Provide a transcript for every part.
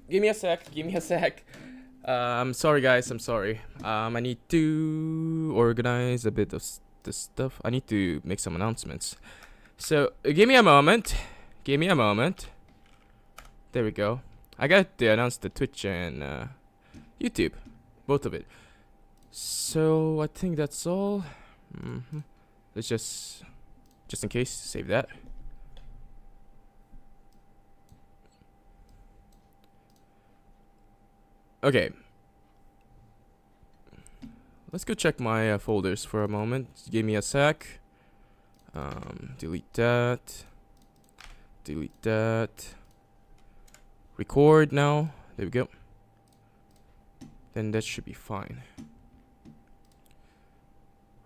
Give me a sec. Give me a sec. I'm sorry, guys. I'm sorry. I need to organize a bit of this stuff. I need to make some announcements. So, give me a moment. Give me a moment. There we go. I got to announce the Twitch and YouTube. Both of it. So, I think that's all. Let's just in case, save that. Okay. Let's go check my folders for a moment. Give me a sec. Delete that. Delete that. Record now. There we go. Then that should be fine.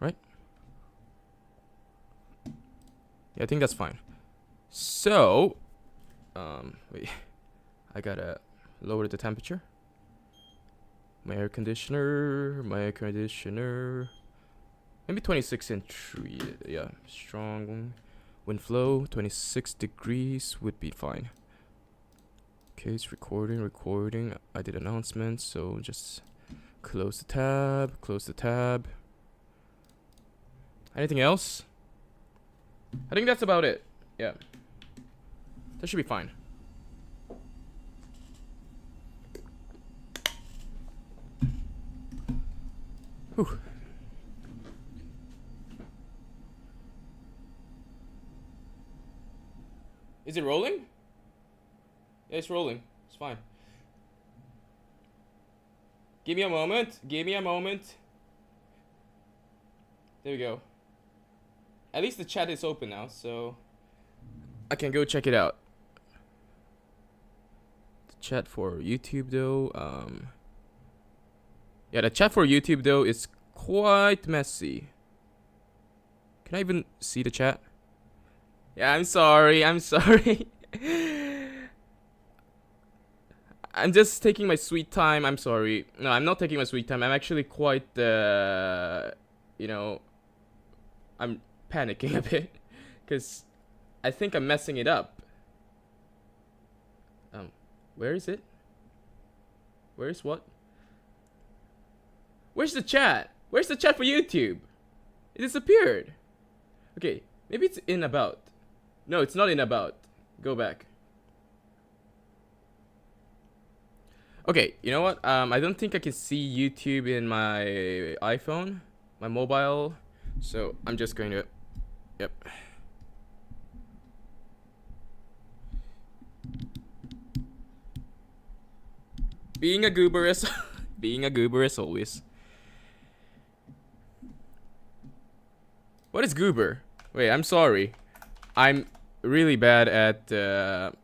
Right? Yeah, I think that's fine. So, wait. I gotta lower the temperature. My air conditioner. Maybe 26 inch. Yeah, strong wind flow. 26 degrees would be fine. Okay, it's recording. I did announcements, so just close the tab. Anything else? I think that's about it. Yeah. That should be fine. Whew. Is it rolling? Yeah, it's rolling. It's fine. Give me a moment. There we go. At least the chat is open now, so I can go check it out. The chat for YouTube though, yeah, the chat for YouTube though is quite messy. Can I even see the chat? Yeah, I'm sorry. I'm just taking my sweet time. I'm sorry. No, I'm not taking my sweet time. I'm actually quite, you know, I'm panicking a bit because I think I'm messing it up. Where is it? Where's what? Where's the chat? Where's the chat for YouTube? It disappeared. Okay, maybe it's in about. No, it's not in about. Go back. Okay, you know what? I don't think I can see YouTube in my iPhone, my mobile. So I'm just going to, yep. Being a goober as always. What is goober? Wait, I'm sorry. I'm really bad at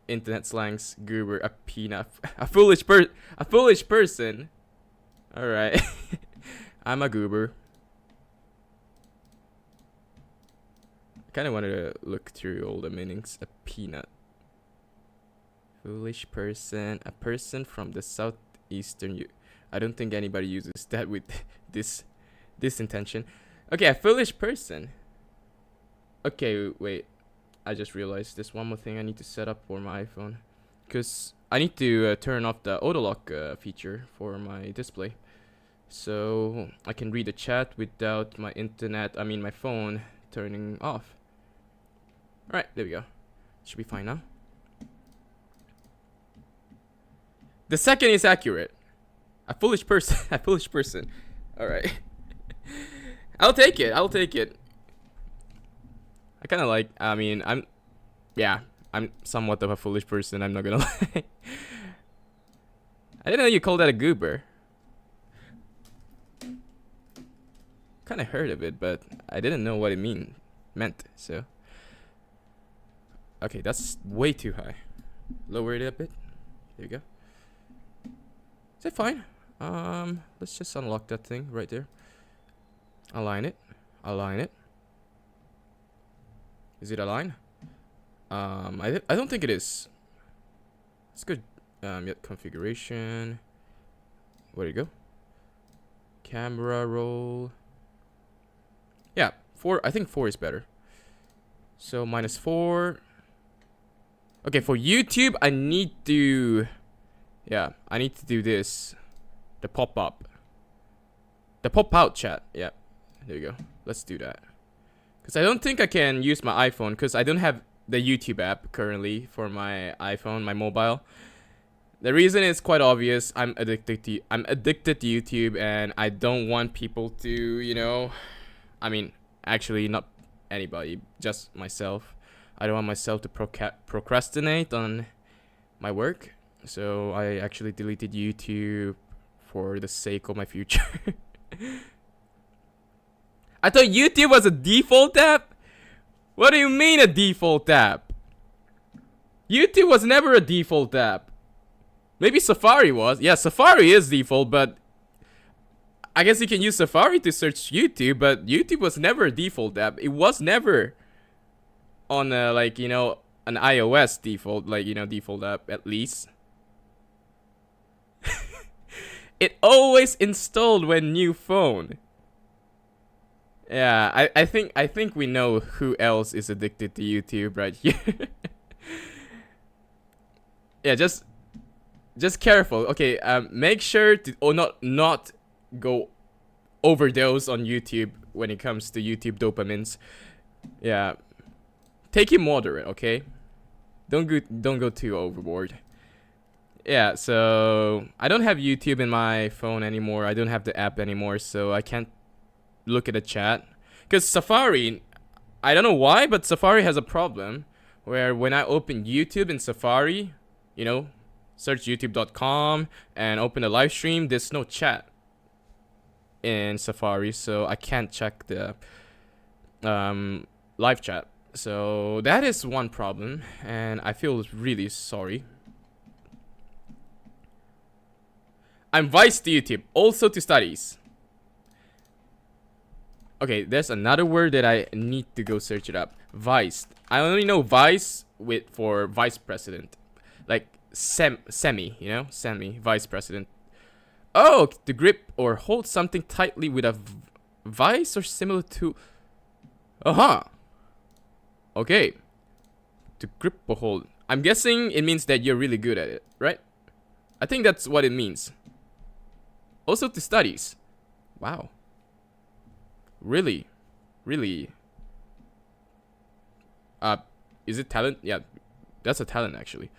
internet slangs. Goober, a peanut, a foolish person. All right, I'm a goober. I kind of wanted to look through all the meanings. A peanut, foolish person, a person from the southeastern. I don't think anybody uses that with this intention. Okay, a foolish person. Okay, wait. I just realized there's one more thing I need to set up for my iPhone, because I need to turn off the auto lock feature for my display, so I can read the chat without my my phone turning off. All right, there we go. Should be fine now. The second is accurate. A foolish person. A foolish person. All right. I'll take it. I kind of like, I'm somewhat of a foolish person, I'm not gonna lie. I didn't know you called that a goober. Kind of heard of it, but I didn't know what it meant, so. Okay, that's way too high. Lower it a bit. There you go. Is that fine? Let's just unlock that thing right there. Align it. Is it aligned? I don't think it is. It's good. Yep, configuration. Where'd it go? Camera roll. Yeah, 4. I think 4 is better. So -4. Okay, for YouTube, I need to Yeah, I need to do this. The pop-up. The pop-out chat. Yeah, there you go. Let's do that. Because I don't think I can use my iPhone because I don't have the YouTube app currently for my iPhone, my mobile. The reason is quite obvious. I'm addicted to YouTube, and I don't want people to, you know, I mean, actually not anybody, just myself. I don't want myself to procrastinate on my work. So I actually deleted YouTube for the sake of my future. I thought YouTube was a default app? What do you mean a default app? YouTube was never a default app. Maybe Safari was. Yeah, Safari is default, but I guess you can use Safari to search YouTube, but YouTube was never a default app. It was never on like, you know, an iOS default, like, you know, default app at least. It always installed when new phone. Yeah, I think we know who else is addicted to YouTube right here. Yeah, just careful. Okay, make sure to not go overdose on YouTube when it comes to YouTube dopamines. Yeah, take it moderate, okay? Don't go too overboard. Yeah, so I don't have YouTube in my phone anymore. I don't have the app anymore, so I can't look at the chat. Because Safari, I don't know why, but Safari has a problem where when I open YouTube in Safari, you know, search youtube.com and open the live stream, there's no chat in Safari, so I can't check the live chat. So that is one problem, and I feel really sorry. I'm vice to YouTube, also to studies. Okay, there's another word that I need to go search it up. Vice. I only know vice for vice president. Like semi, you know? Semi, vice president. Oh, to grip or hold something tightly with a vice or similar to... Uh-huh. Okay. To grip or hold. I'm guessing it means that you're really good at it, right? I think that's what it means. Also to studies. Wow. Really? Is it talent? Yeah, that's a talent actually.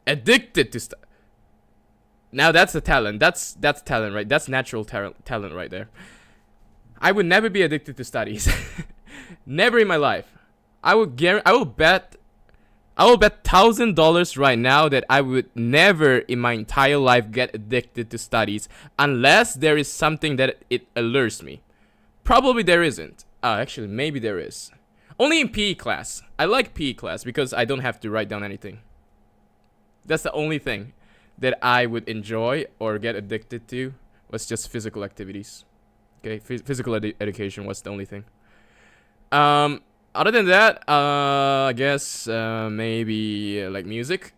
Addicted to now that's a talent. That's talent, right? That's natural talent right there. I would never be addicted to studies. Never in my life. I will bet $1,000 right now that I would never in my entire life get addicted to studies unless there is something that it allures me. Probably there isn't. Actually, maybe there is. Only in PE class. I like PE class because I don't have to write down anything. That's the only thing that I would enjoy or get addicted to was just physical activities. Okay, physical education was the only thing. Other than that, I guess maybe like music.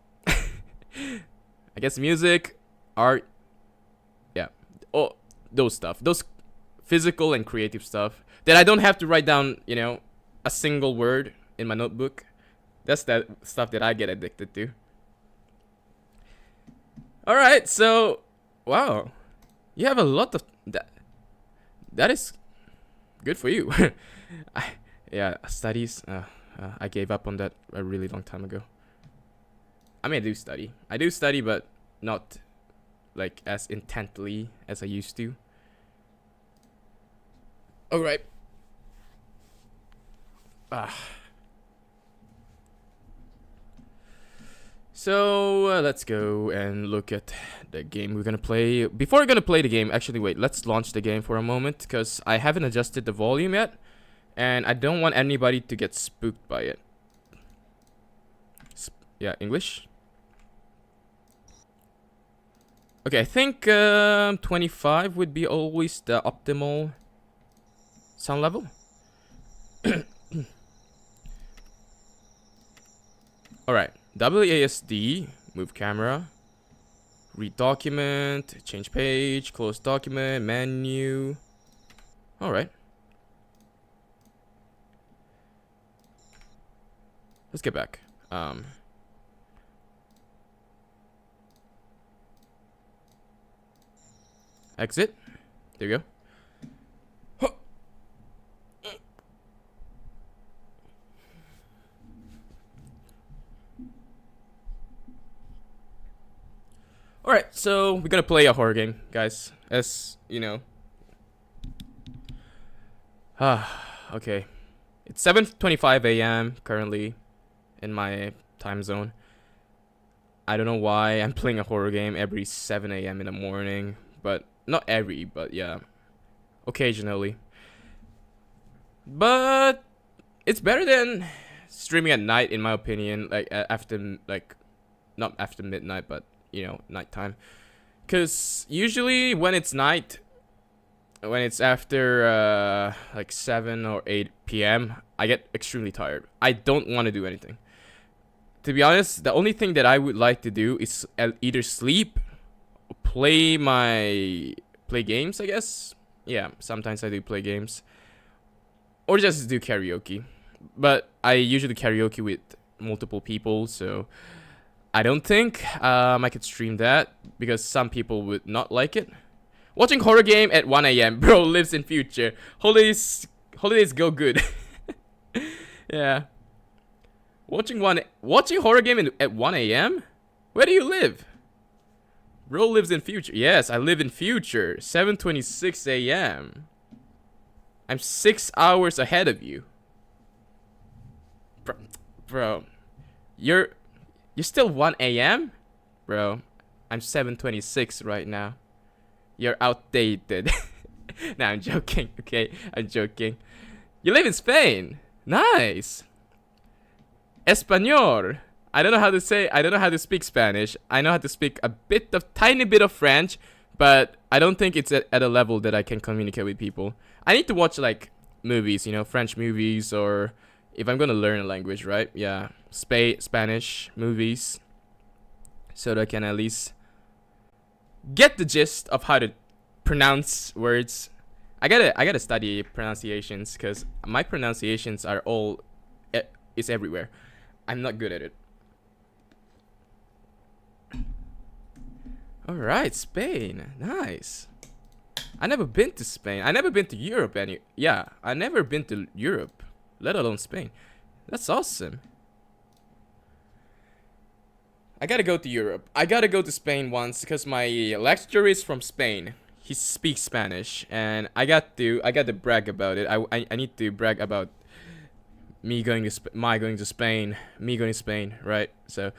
I guess music, art, yeah, oh, those stuff, those physical and creative stuff that I don't have to write down, you know, a single word in my notebook. That's that stuff that I get addicted to. All right, so wow, you have a lot of that. That is good for you. Yeah, studies. I gave up on that a really long time ago. I mean, I do study, but not like as intently as I used to. All right. So let's go and look at the game we're gonna play. Before we're gonna play the game, actually, wait. Let's launch the game for a moment because I haven't adjusted the volume yet. And I don't want anybody to get spooked by it. Yeah, English. Okay, I think 25 would be always the optimal sound level. Alright, WASD, move camera, read document, change page, close document, menu. Alright. Let's get back. Exit. There you go. Alright, so we're gonna play a horror game, guys. As you know. Okay. It's 7:25 a.m. currently in my time zone. I don't know why I'm playing a horror game every 7 a.m. in the morning, but not every, but yeah, occasionally. But it's better than streaming at night, in my opinion. Like after, like, not after midnight, but you know, nighttime. Cause usually when it's night, when it's after like 7 or 8 p.m., I get extremely tired. I don't want to do anything. To be honest, the only thing that I would like to do is either sleep, play games, I guess. Yeah, sometimes I do play games, or just do karaoke. But I usually karaoke with multiple people, so I don't think I could stream that because some people would not like it. Watching horror game at 1 a.m. Bro lives in future. Holidays go good. Yeah. Watching horror game at 1 a.m. Where do you live? Bro lives in future. Yes, I live in future. 7:26 a.m. I'm 6 hours ahead of you. Bro, you're still 1 a.m. Bro, I'm 7:26 right now. You're outdated. Nah, I'm joking. Okay, I'm joking. You live in Spain. Nice. Español. I don't know how to speak Spanish. I know how to speak tiny bit of French, but I don't think it's at a level that I can communicate with people. I need to watch like movies, you know, French movies, or if I'm gonna learn a language, right? Yeah, Spanish movies, so that I can at least get the gist of how to pronounce words. I gotta study pronunciations because my pronunciations are it's everywhere. I'm not good at it. All right, Spain, nice. I never been to Spain. I never been to Europe. I never been to Europe, let alone Spain. That's awesome. I gotta go to Europe. I gotta go to Spain once because my lecturer is from Spain. He speaks Spanish, and I got to brag about it. I need to brag about me going to Spain, right? So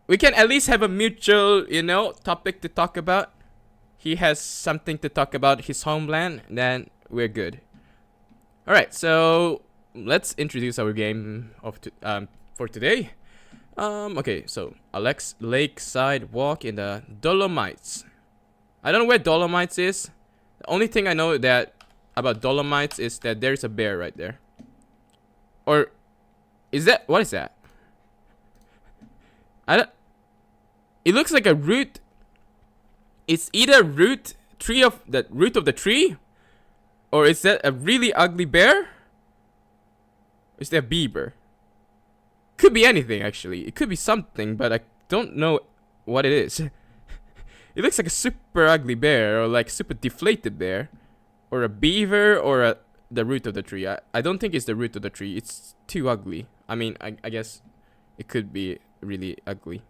we can at least have a mutual, you know, topic to talk about. He has something to talk about his homeland, then we're good. All right, so let's introduce our game for today. Okay, so Lakeside walk in the Dolomites. I don't know where Dolomites is. The only thing I know about Dolomites is that there's a bear right there. Or is that, what is that? It looks like a root. It's either root of the tree, or is that a really ugly bear? Is that a beaver? Could be anything, actually. It could be something, but I don't know what it is. It looks like a super ugly bear, or like super deflated bear, or a beaver, or the root of the tree. I don't think it's the root of the tree. It's too ugly. I mean, I guess it could be really ugly,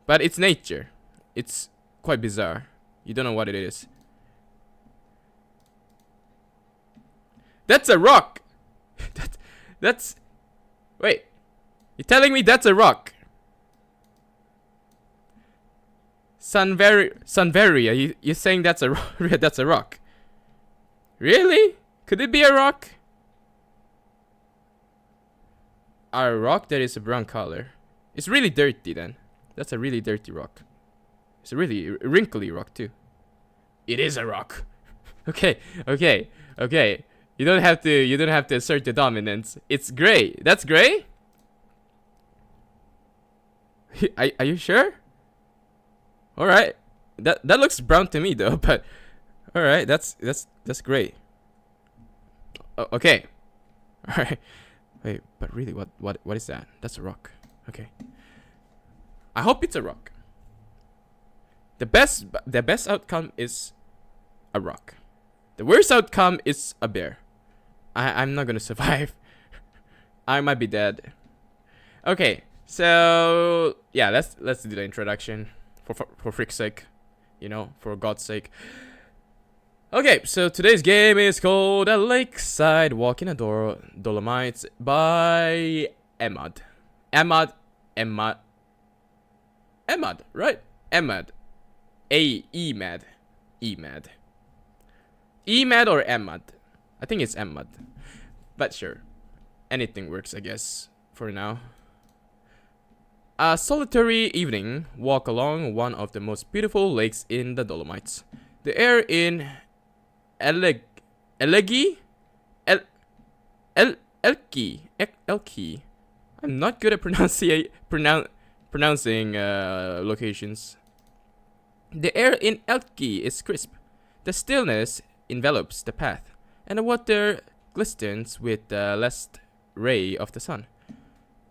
but it's nature. It's quite bizarre. You don't know what it is. That's a rock. That's. Wait. You're telling me that's a rock? Sunveria, you're saying that's a that's a rock? Really? Could it be a rock? A rock that is a brown color. It's really dirty then. That's a really dirty rock. It's a really wrinkly rock too. It is a rock. Okay. You don't have to assert the dominance. It's gray. That's gray? Are you sure? All right. That looks brown to me though, but all right, that's great. Okay. All right. Wait, but really, what is that? That's a rock. Okay. I hope it's a rock. The best outcome is a rock. The worst outcome is a bear. I'm not gonna survive. I might be dead. Okay, so yeah, let's do the introduction for frick's sake, you know, for God's sake. Okay, so today's game is called a Lakeside Walk in the Dolomites by 𝙈𝙤𝙙𝙞𝙖. 𝙈𝙤𝙙𝙞𝙖, right? 𝙈𝙤𝙙. 𝙈𝙤𝙙. 𝙈𝙤𝙙 or 𝙈𝙤𝙙? I think it's 𝙈𝙤𝙙. But sure. Anything works, I guess, for now. A solitary evening walk along one of the most beautiful lakes in the Dolomites. The air in 𝙒𝙤𝙤𝙤𝙤. I'm not good at pronouncing locations. The air in 𝙒𝙤𝙤 is crisp. The stillness envelops the path, and the water glistens with the last ray of the sun.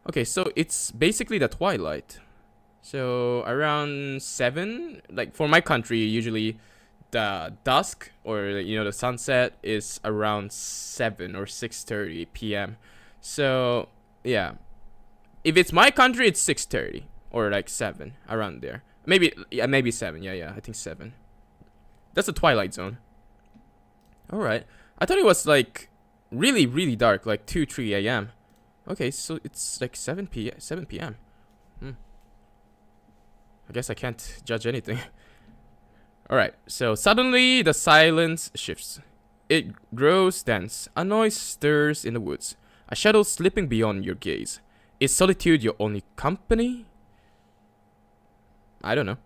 Okay, so it's basically the twilight. So around 7, like for my country, usually the dusk or the sunset is around 7 or 6:30 p.m. So yeah, if it's my country, it's 6:30 or like 7, around there. Maybe 7. Yeah, I think 7. That's the twilight zone. All right, I thought it was like really, really dark, like 2-3 a.m. Okay, so it's like 7 p.m. I guess I can't judge anything. Alright, so suddenly the silence shifts. It grows dense. A noise stirs in the woods. A shadow slipping beyond your gaze. Is solitude your only company? I don't know.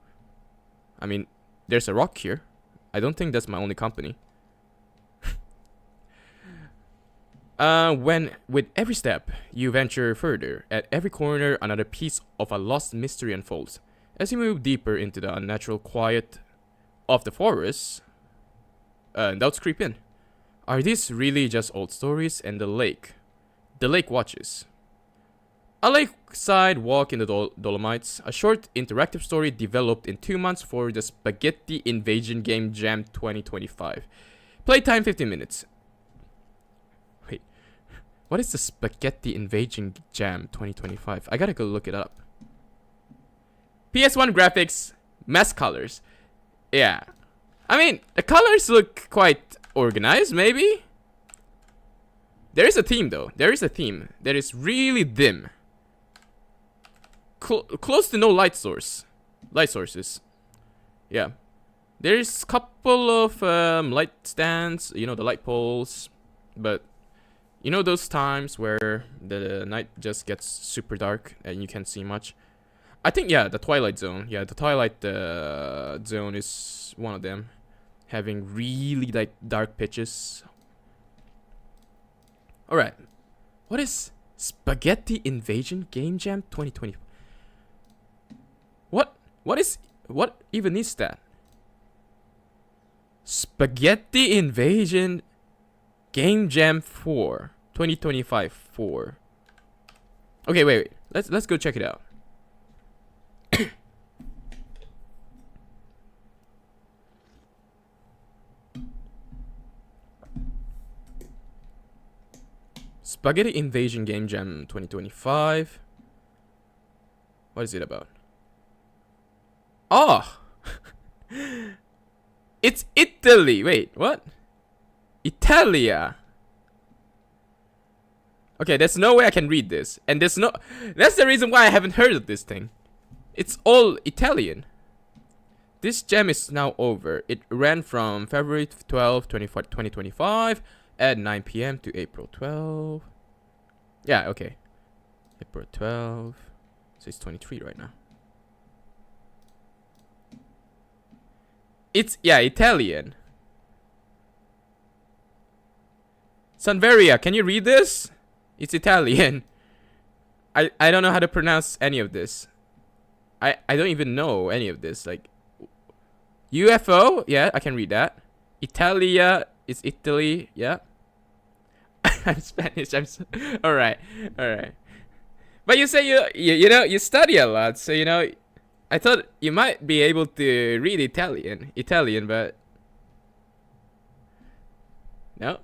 I mean, there's a rock here. I don't think that's my only company. When with every step you venture further, at every corner another piece of a lost mystery unfolds. As you move deeper into the unnatural quiet of the forest, doubts creep in. Are these really just old stories? And the lake watches. A lakeside walk in the Dolomites, a short interactive story developed in 2 months for the Spaghetti Invasion Game Jam 2025. Playtime 15 minutes. Wait, what is the Spaghetti Invasion Jam 2025? I gotta go look it up. PS1 graphics, mess colors. Yeah. I mean, the colors look quite organized, maybe? There is a theme, though. There is a theme that is really dim. Close to no light sources. Yeah. There's a couple of light stands, the light poles. But, those times where the night just gets super dark and you can't see much. I think, yeah, the Twilight Zone. Yeah, the Twilight Zone is one of them. Having really, like, dark pitches. Alright. What is Spaghetti Invasion Game Jam 2020? What even is that? Spaghetti Invasion Game Jam 4. 2025 4. Okay, wait. Let's go check it out. Spaghetti Invasion Game Jam 2025. What is it about? Oh! It's Italy! Wait, what? Italia! Okay, there's no way I can read this. And there's no... That's the reason why I haven't heard of this thing. It's all Italian. This jam is now over. It ran from February 12, 2025 at 9 p.m. to April 12. Yeah, okay. April 12. So it's 23 right now. It's, yeah, Italian. Sanveria, can you read this? It's Italian. I don't know how to pronounce any of this. I don't even know any of this. Like, UFO? Yeah, I can read that. Italia is Italy. Yeah. I'm Spanish. Alright. But you say you study a lot, so I thought you might be able to read Italian, but No?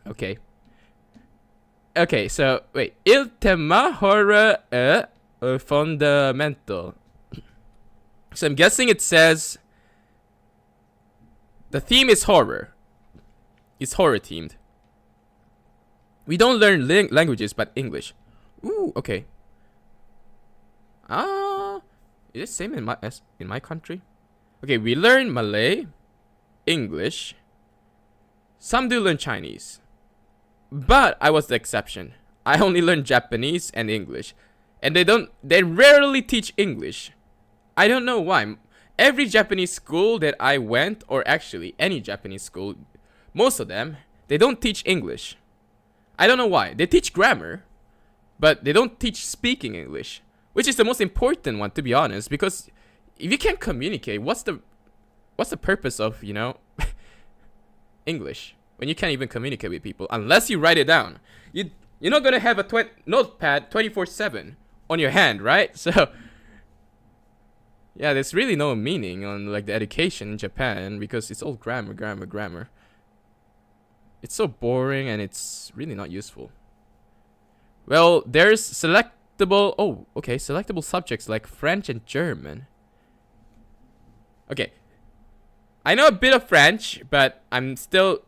Okay. Okay, so wait. Il tema horror fundamental. So I'm guessing it says the theme is horror. It's horror themed. We don't learn languages but English. Ooh, okay. Is it same in my country? Okay, we learn Malay, English. Some do learn Chinese. But I was the exception. I only learned Japanese and English. And they rarely teach English. I don't know why. Every Japanese school that I went, or actually any Japanese school, most of them, they don't teach English. I don't know why. They teach grammar, but they don't teach speaking English, which is the most important one, to be honest, because if you can't communicate, what's the purpose of, English when you can't even communicate with people unless you write it down? You're not gonna have a notepad 24/7 on your hand, right? So yeah, there's really no meaning on like the education in Japan because it's all grammar. It's so boring and it's really not useful. Well, there's selectable subjects like French and German. Okay, I know a bit of French, but I'm still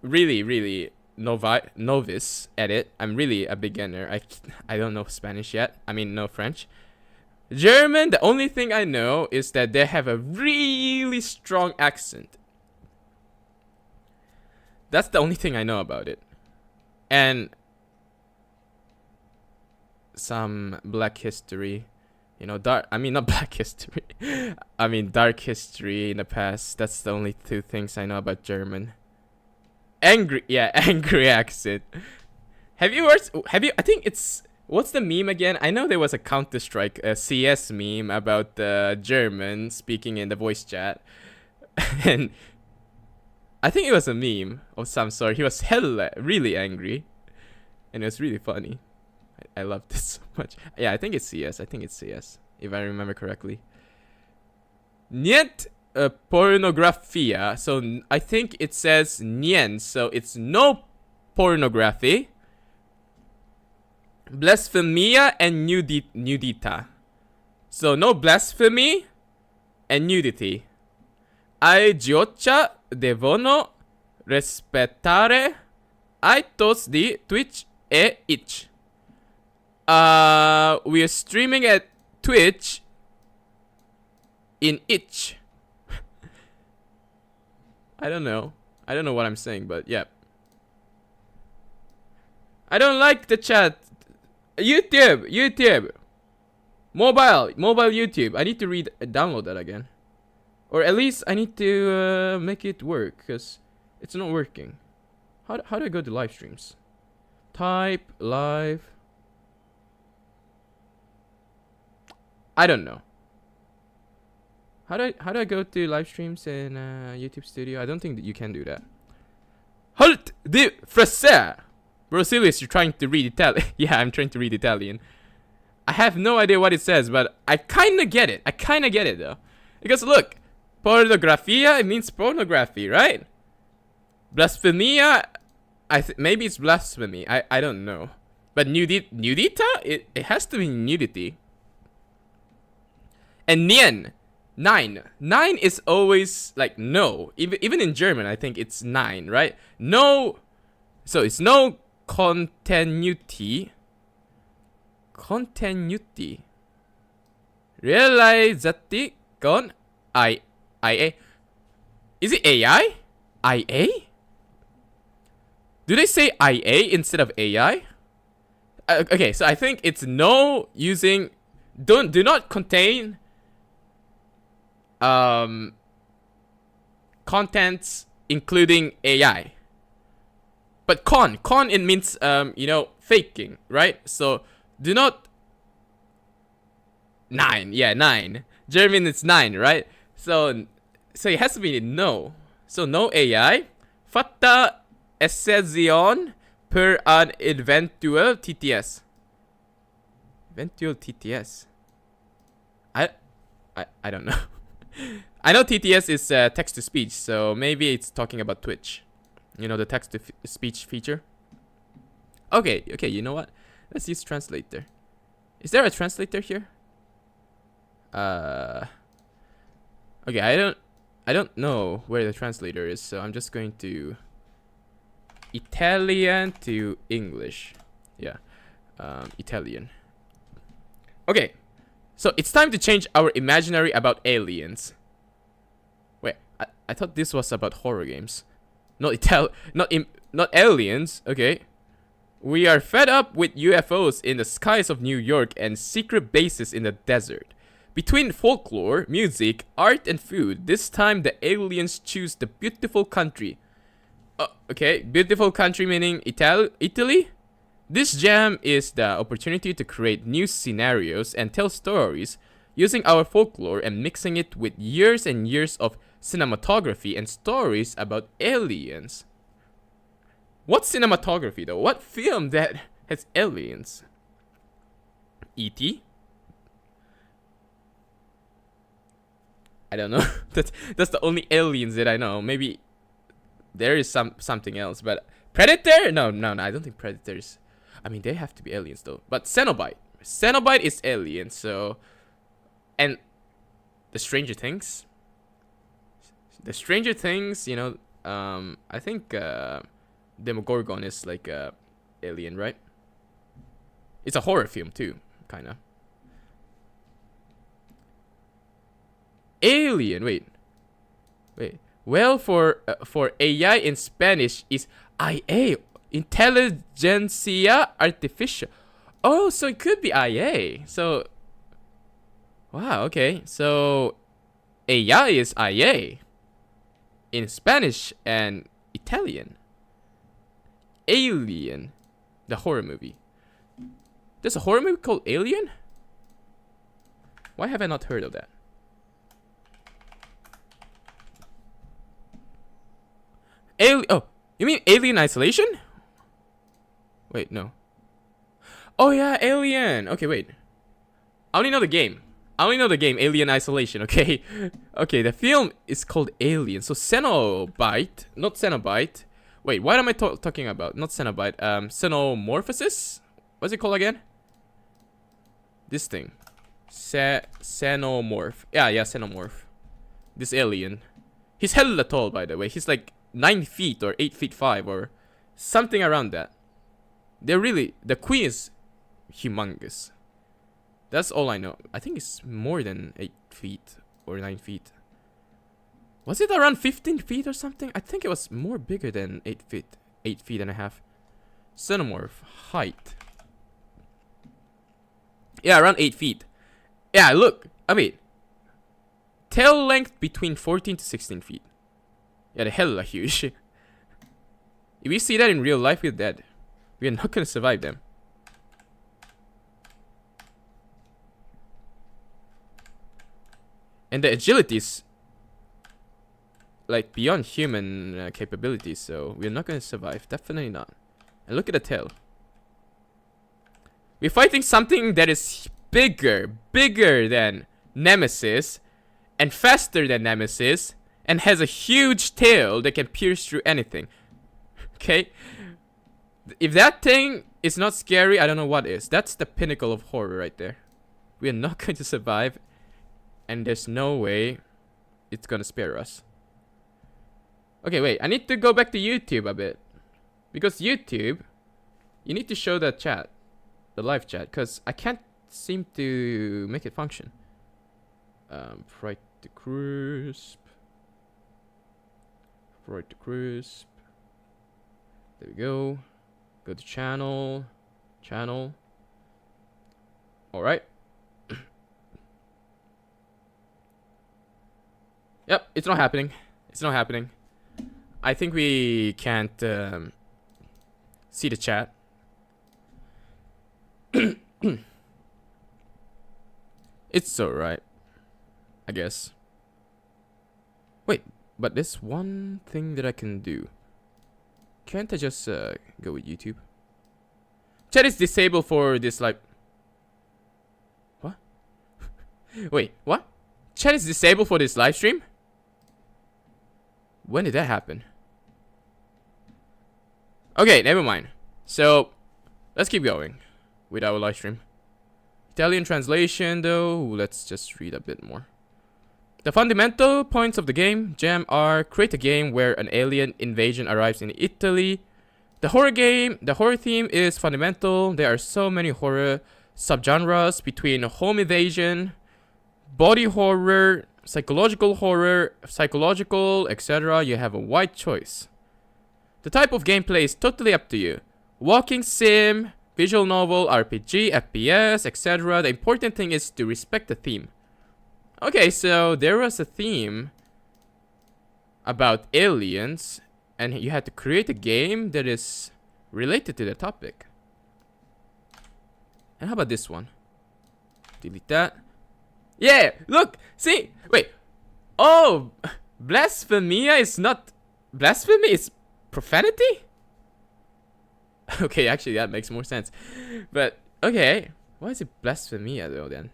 really novice at it. I'm really a beginner. I don't know Spanish yet. I mean, no French. German, the only thing I know is that they have a really strong accent. That's the only thing I know about it. And some black history, not black history. I mean dark history in the past. That's the only two things I know about German. Angry accent. I think it's, what's the meme again? I know there was a Counter-Strike, a CS meme about the German speaking in the voice chat. And I think it was a meme of some sort. He was really angry. And it was really funny. I loved it so much. Yeah, I think it's CS. If I remember correctly. Niet pornografia. So I think it says nien. So it's no pornography. Blasphemia and nudita. So no blasphemy and nudity. I gioca devono rispettare aitos di Twitch e itch. We are streaming at Twitch in itch. I don't know what I'm saying, but yeah. I don't like the chat. YouTube. Mobile YouTube. I need to download that again. Or at least I need to make it work, because it's not working. How do I go to live streams? Type live. I don't know. How do I go to live streams in YouTube Studio? I don't think that you can do that. Halt di frase. Bro, serious, you're trying to read Italian. Yeah, I'm trying to read Italian. I have no idea what it says, but I kind of get it. Though. Because look, pornografia, it means pornography, right? Blasphemia, maybe it's blasphemy. I don't know. But nudita, it has to be nudity. And nien, 9 is always like no. Even in German, I think it's 9, right? No, so it's no continuity. Realizzati con IA. Is it AI? IA? Do they say IA instead of AI? Okay, so I think it's no using do not contain contents including AI. But con it means faking, right? So do not 9. Yeah, 9. German is 9, right? So it has to be no. So no AI. Fatta eccezione per an eventual TTS. Eventual TTS. I don't know. I know TTS is text to speech, so maybe it's talking about Twitch. You know, the text-to-speech feature. Okay, you know what? Let's use translator. Is there a translator here? Okay, I don't know where the translator is, so I'm just going to Italian to English. Yeah. Italian. Okay. So it's time to change our imaginary about aliens. Wait, I thought this was about horror games. Not aliens, okay. We are fed up with UFOs in the skies of New York and secret bases in the desert. Between folklore, music, art, and food, this time the aliens choose the beautiful country. Okay, beautiful country meaning Italy? This jam is the opportunity to create new scenarios and tell stories using our folklore and mixing it with years and years of cinematography and stories about aliens. What cinematography though? What film that has aliens? E.T.? I don't know. That's the only aliens that I know. Maybe there is something else, but Predator? No, I don't think Predators. I mean, they have to be aliens though. But Cenobite is alien. So, and the Stranger Things. You know. I think Demogorgon is like a alien, right? It's a horror film too, kinda. Alien. Wait. Well, for AI in Spanish is IA, Inteligencia Artificial. Oh, so it could be IA. So, wow. Okay. So, AI is IA in Spanish and Italian. Alien, the horror movie. There's a horror movie called Alien? Why have I not heard of that? Oh, you mean Alien Isolation? Wait, no. Oh yeah, Alien. Okay, wait. I only know the game. Alien Isolation, okay? Okay, the film is called Alien. So Cenobite, not Cenobite. Wait, what am I talking about? Not Cenobite. Xenomorphosis? What's it called again? This thing. Xenomorph. Yeah, Xenomorph. This alien. He's hella tall, by the way. He's like 9 feet or 8 feet 5 or something around that. The queen is humongous. That's all I know. I think it's more than 8 feet or 9 feet. Was it around 15 feet or something? I think it was more bigger than 8 feet. 8 feet and a half. Xenomorph. Height. Yeah, around 8 feet. Yeah, look. I mean, tail length between 14 to 16 feet. Yeah, the hell are huge. If we see that in real life, we're dead. We're not gonna survive them. And the agility is like beyond human capabilities, so we're not gonna survive. Definitely not. And look at the tail. We're fighting something that is bigger than Nemesis, and faster than Nemesis, and has a huge tail that can pierce through anything. Okay? If that thing is not scary, I don't know what is. That's the pinnacle of horror right there. We are not going to survive, and there's no way it's gonna spare us. Okay, wait. I need to go back to YouTube a bit. Because YouTube, you need to show the chat. The live chat. Because I can't seem to make it function. friedtocrisp. friedtocrisp. There we go. Go to channel. Alright. Yep, it's not happening. I think we can't see the chat. It's alright, I guess. Wait, but there's one thing that I can do. Can't I just go with YouTube? Chat is disabled for this, like... What? Wait, what? Chat is disabled for this live stream? When did that happen? Okay, never mind. So let's keep going with our live stream. Italian translation though, let's just read a bit more. The fundamental points of the game jam are: create a game where an alien invasion arrives in Italy. The horror theme is fundamental. There are so many horror subgenres between home invasion, body horror, psychological, etc. You have a wide choice. The type of gameplay is totally up to you. Walking sim, visual novel, RPG, FPS, etc. The important thing is to respect the theme. Okay, so there was a theme about aliens, and you had to create a game that is related to the topic. And how about this one? Delete that. Yeah, look, see, wait. Oh, blasphemia is not blasphemy, it's profanity? Okay, actually that makes more sense. But okay, why is it blasphemia though then?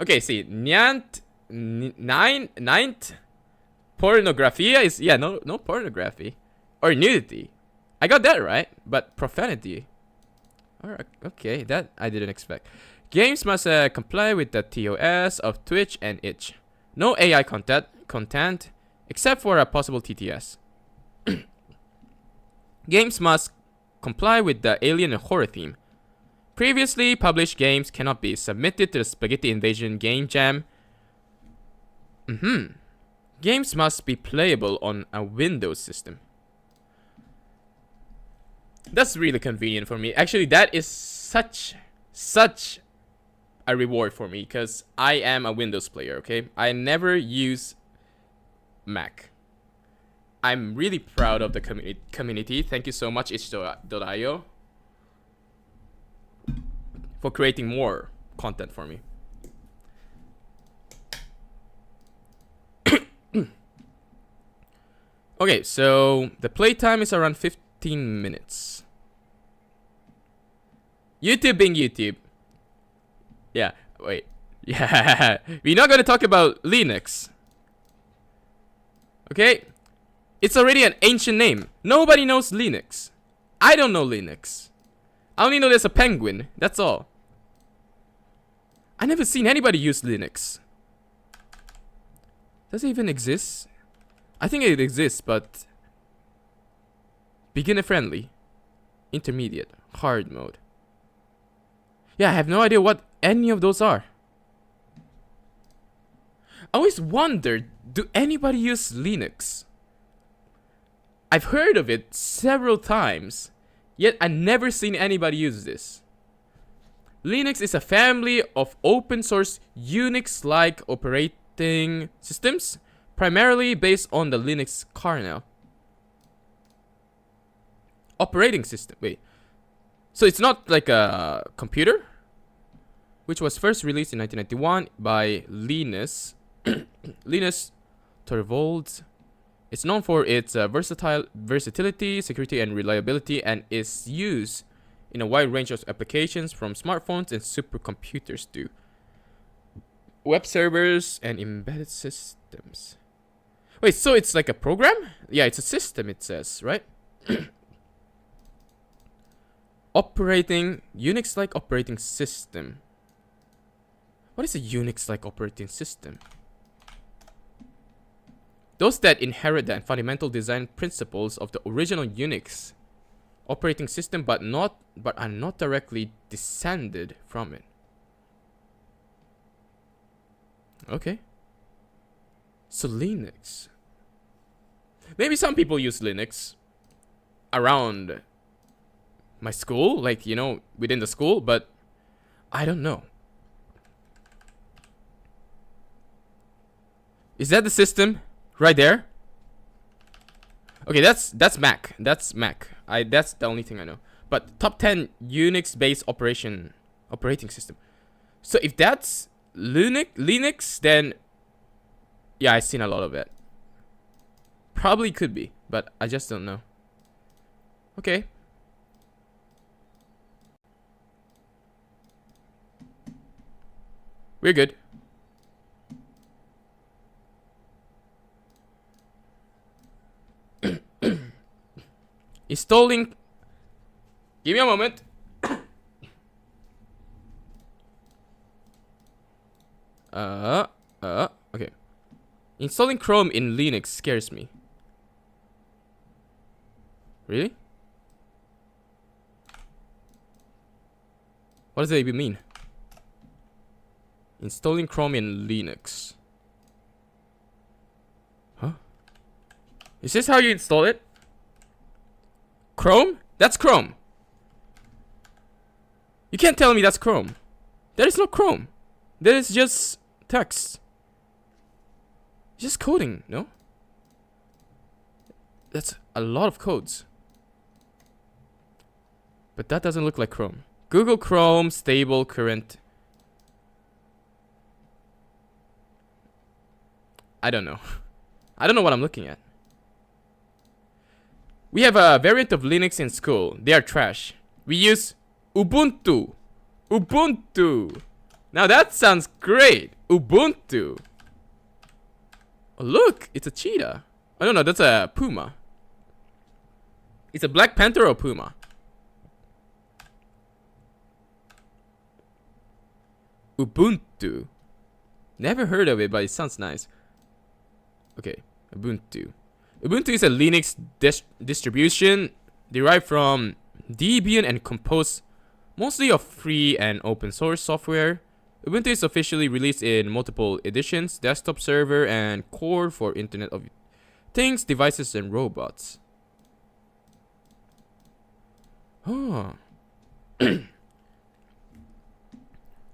Okay, see, ninth pornographia is, yeah, no pornography or nudity. I got that right, but profanity. Alright, okay, that I didn't expect. Games must comply with the TOS of Twitch and itch. No AI content except for a possible TTS. Games must comply with the alien and horror theme. Previously published games cannot be submitted to the Spaghetti Invasion Game Jam. Games must be playable on a Windows system. That's really convenient for me. Actually, that is such a reward for me, because I am a Windows player, okay? I never use Mac. I'm really proud of the community. Thank you so much, 𝙒𝙤𝙘𝙞𝙖, for creating more content for me. Okay, so the playtime is around 15 minutes. YouTube being YouTube. Yeah, wait. Yeah, we're not gonna talk about Linux. Okay? It's already an ancient name. Nobody knows Linux. I don't know Linux. I only know there's a penguin. That's all. I never seen anybody use Linux. Does it even exist? I think it exists, but beginner friendly, intermediate, hard mode. Yeah, I have no idea what any of those are. I always wondered, do anybody use Linux? I've heard of it several times, yet I never seen anybody use this. Linux is a family of open source Unix-like operating systems, primarily based on the Linux kernel. Operating system, wait. So it's not like a computer? Which was first released in 1991 by Linus. Linus Torvalds. It's known for its versatility, security, and reliability, and is used in a wide range of applications from smartphones and supercomputers to web servers and embedded systems. Wait, so it's like a program? Yeah, it's a system, it says, right? Unix-like operating system. What is a Unix-like operating system? Those that inherit the fundamental design principles of the original Unix operating system, but are not directly descended from it. Okay. So Linux. Maybe some people use Linux around my school, like, you know, within the school, but I don't know. Is that the system right there? Okay, that's Mac. That's Mac. That's the only thing I know. But top 10 Unix-based operating system. So if that's Linux, then yeah, I've seen a lot of it. Probably could be, but I just don't know. Okay. We're good. Installing. Give me a moment. Okay. Installing Chrome in Linux scares me. Really? What does that even mean? Installing Chrome in Linux. Huh? Is this how you install it? Chrome? That's Chrome. You can't tell me that's Chrome. That is not Chrome. That is just text. Just coding, no? That's a lot of codes. But that doesn't look like Chrome. Google Chrome, stable, current. I don't know. I don't know what I'm looking at. We have a variant of Linux in school. They are trash. We use Ubuntu. Ubuntu. Now that sounds great. Ubuntu. Oh, look, it's a cheetah. Oh, no, that's a puma. It's a Black Panther or puma? Ubuntu. Never heard of it, but it sounds nice. Okay, Ubuntu. Ubuntu is a Linux distribution derived from Debian and composed mostly of free and open source software. Ubuntu is officially released in multiple editions, desktop server and core for Internet of Things, devices, and robots. Oh.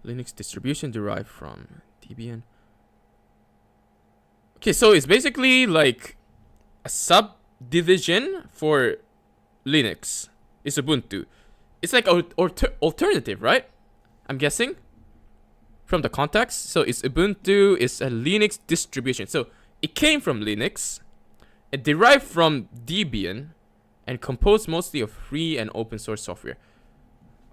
Linux distribution derived from Debian. Okay, so it's basically like a subdivision for Linux. It's Ubuntu. It's like an alternative, right? I'm guessing. From the context. So it's Ubuntu is a Linux distribution. So it came from Linux. It derived from Debian. And composed mostly of free and open source software.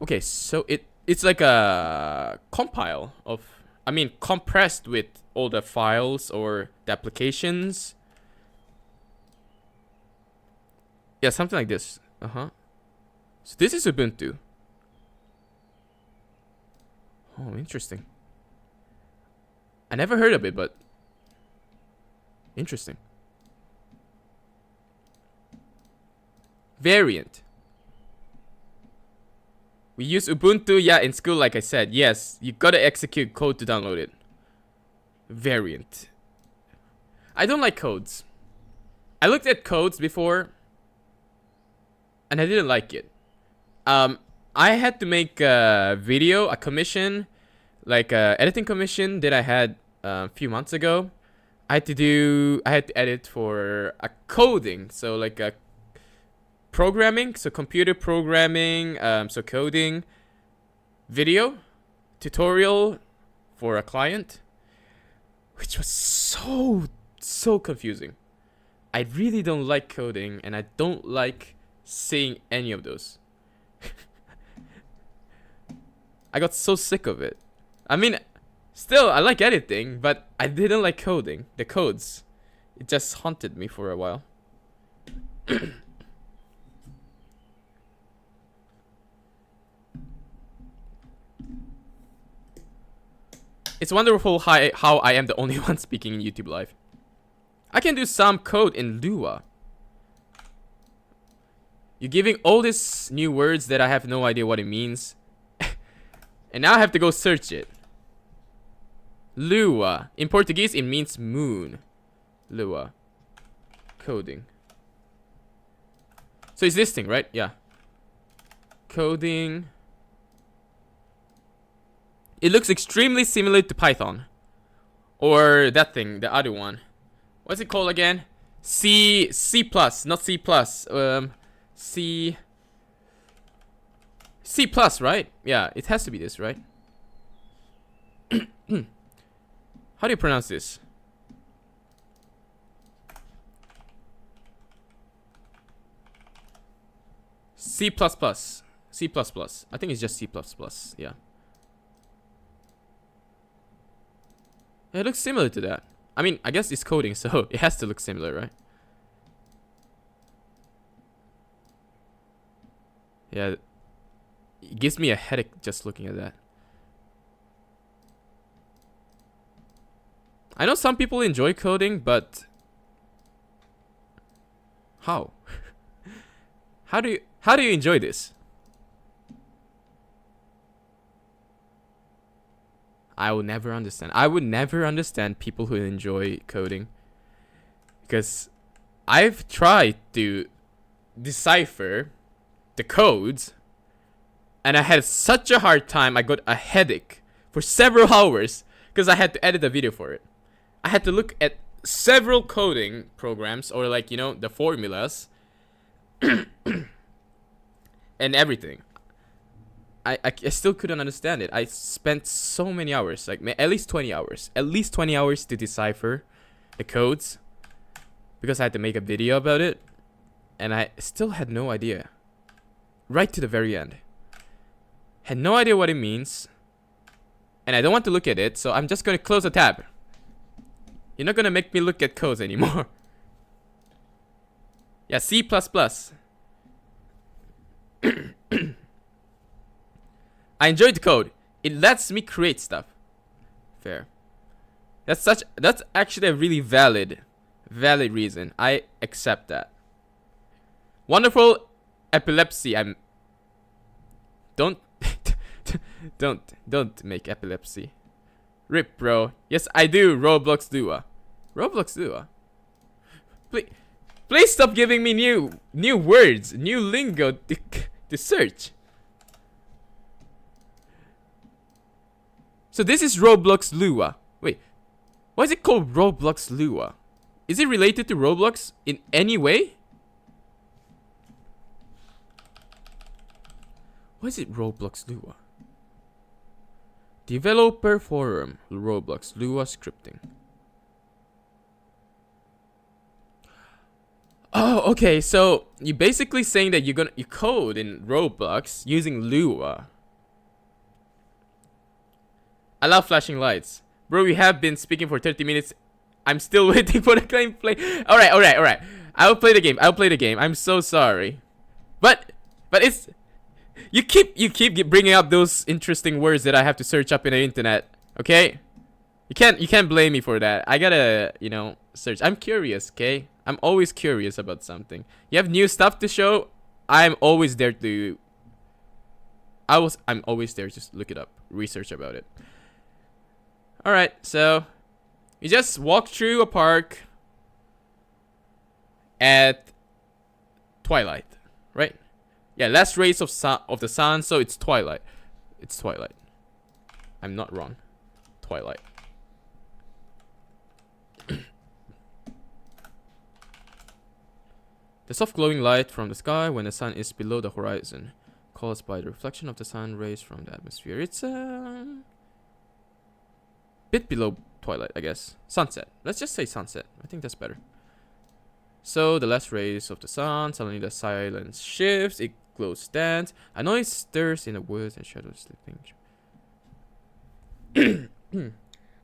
Okay, so it's like a compile of, I mean, compressed with all the files or the applications. Yeah, something like this. So this is Ubuntu. Oh, interesting. I never heard of it, but interesting. Variant. We use Ubuntu, yeah, in school, like I said. Yes, you gotta execute code to download it. Variant. I don't like codes. I looked at codes before, and I didn't like it. I had to make a video, a commission, like a editing commission that I had a few months ago. I had to edit for a coding, so like a programming, so computer programming, so coding video tutorial for a client, which was so confusing. I really don't like coding, and I don't like seeing any of those. I got so sick of it. I mean, still, I like editing, but I didn't like coding. The codes, it just haunted me for a while. It's wonderful how I am the only one speaking in YouTube Live. I can do some code in Lua. You're giving all these new words that I have no idea what it means. And now I have to go search it. Lua. In Portuguese, it means moon. Lua. Coding. So it's this thing, right? Yeah. Coding. It looks extremely similar to Python. Or that thing, the other one. What's it called again? C+, not C+. C+, right? Yeah, it has to be this, right? How do you pronounce this? C++. C++. I think it's just C++, yeah. It looks similar to that. I mean, I guess it's coding, so it has to look similar, right? Yeah, it gives me a headache just looking at that. I know some people enjoy coding, but how? How do you enjoy this? I will never understand. I would never understand people who enjoy coding, because I've tried to decipher the codes and I had such a hard time. I got a headache for several hours because I had to edit a video for it. I had to look at several coding programs, or like, you know, the formulas and everything. I still couldn't understand it. I spent so many hours, like at least 20 hours. At least 20 hours to decipher the codes because I had to make a video about it. And I still had no idea. Right to the very end. Had no idea what it means. And I don't want to look at it, so I'm just going to close the tab. You're not going to make me look at codes anymore. Yeah, C++. I enjoyed the code. It lets me create stuff. Fair. That's actually a really valid reason. I accept that. Wonderful epilepsy. Don't make epilepsy. Rip, bro. Yes, I do. Roblox Dua. Roblox Dua. Please stop giving me new words, new lingo to search. So this is Roblox Lua. Wait, why is it called Roblox Lua? Is it related to Roblox in any way? Why is it Roblox Lua? Developer forum, Roblox Lua scripting. Oh, okay. So you're basically saying that you code in Roblox using Lua. I love flashing lights. Bro, we have been speaking for 30 minutes. I'm still waiting for the gameplay. Alright. I'll play the game. I'm so sorry. But it's... You keep bringing up those interesting words that I have to search up in the internet. Okay? You can't blame me for that. I gotta, you know, search. I'm curious, okay? I'm always curious about something. You have new stuff to show, I'm always there to... I'm always there to look it up. Research about it. Alright, so you just walk through a park at twilight, right? Yeah, last rays of the sun, so it's twilight. It's twilight. I'm not wrong. Twilight. The soft glowing light from the sky when the sun is below the horizon, caused by the reflection of the sun rays from the atmosphere. It's bit below twilight, I guess. Sunset. Let's just say sunset. I think that's better. So the last rays of the sun, suddenly the silence shifts, it glows stands, a noise stirs in the woods and shadows slipping.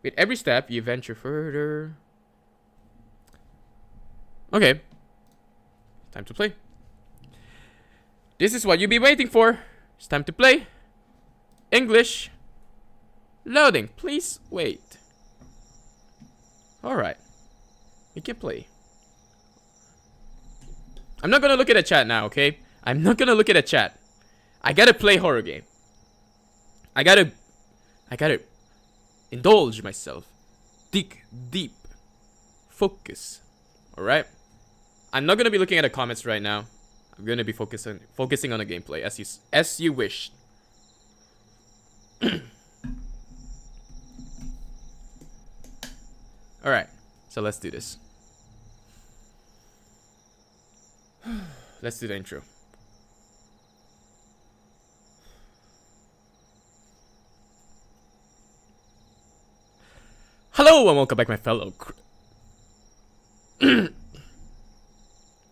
With every step you venture further. Okay. Time to play. This is what you've been waiting for. It's time to play. English. Loading. Please wait. Alright. We can play. I'm not gonna look at the chat now, okay? I'm not gonna look at the chat. I gotta play horror game. I gotta indulge myself. Dig deep. Focus. Alright? I'm not gonna be looking at the comments right now. I'm gonna be focusing on the gameplay as you wish. Alright, so let's do this. Let's do the intro. Hello and welcome back, my fellow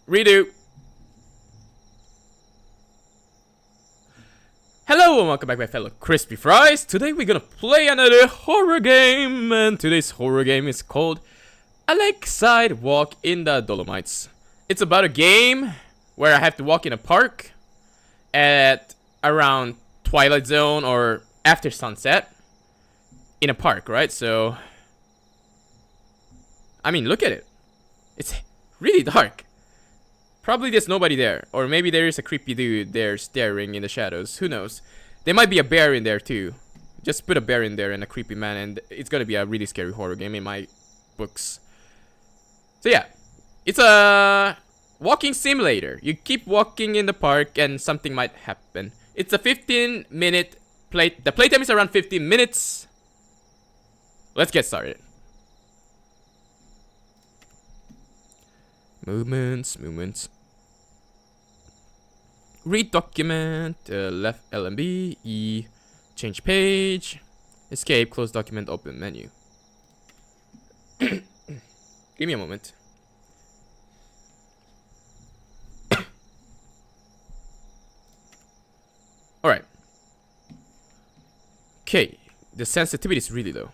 Redo. Hello and welcome back, my fellow crispy fries. Today we're gonna play another horror game, and today's horror game is called A Lakeside Walk in the Dolomites. It's about a game where I have to walk in a park, at around Twilight Zone or after sunset in a park, right? So, I mean, look at it. It's really dark. Probably there's nobody there. Or maybe there is a creepy dude there staring in the shadows. Who knows? There might be a bear in there too. Just put a bear in there and a creepy man, and it's gonna be a really scary horror game in my books. So yeah, it's a walking simulator. You keep walking in the park and something might happen. It's a 15-minute play. The playtime is around 15 minutes. Let's get started. Movements. Read document, left LMB, E, change page, escape, close document, open menu. Give me a moment. Alright. Okay, the sensitivity is really low.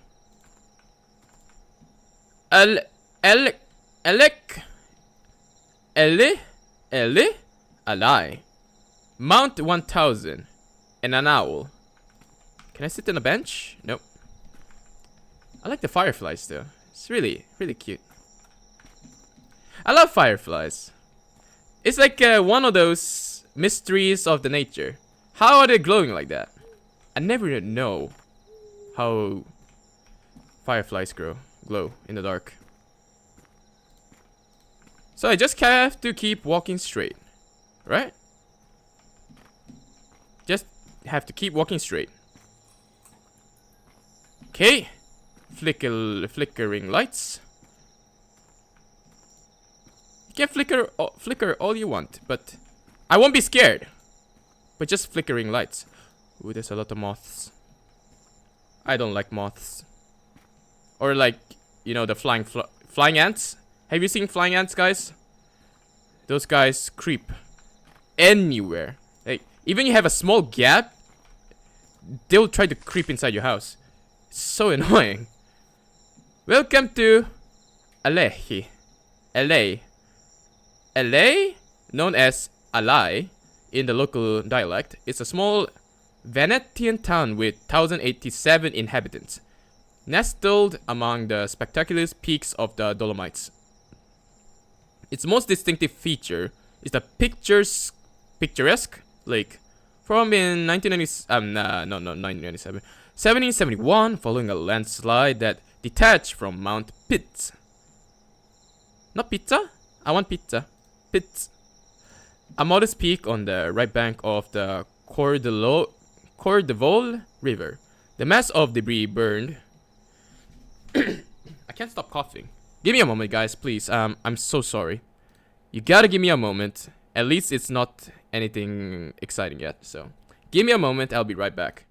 𝙈𝙤𝙙𝙾𝙖. Mount 1000 and an owl. Can I sit on a bench? Nope. I like the fireflies though. It's really cute. I love fireflies. It's like one of those mysteries of the nature. How are they glowing like that? I never know how fireflies glow in the dark. So I just have to keep walking straight, right? Just have to keep walking straight. Okay, flickering lights. You can flicker all you want, but I won't be scared. But just flickering lights. Ooh, there's a lot of moths. I don't like moths. Or like, you know, the flying ants. Have you seen flying ants, guys? Those guys creep anywhere. Like, even you have a small gap, they'll try to creep inside your house. It's so annoying. Welcome to 𝙈𝙤𝙘𝙞𝙖. 𝙈𝙤, known as 𝙈𝙤 in the local dialect, is a small Venetian town with 1,087 inhabitants, nestled among the spectacular peaks of the Dolomites. Its most distinctive feature is the picturesque lake, formed in 1771, following a landslide that detached from Mount Pitts. Not pizza? I want pizza. Pitts. A modest peak on the right bank of the 𝙈𝙤𝙀𝙀 River. The mass of debris burned. I can't stop coughing. Give me a moment, guys, please. I'm so sorry. You gotta give me a moment. At least it's not anything exciting yet. So, give me a moment. I'll be right back.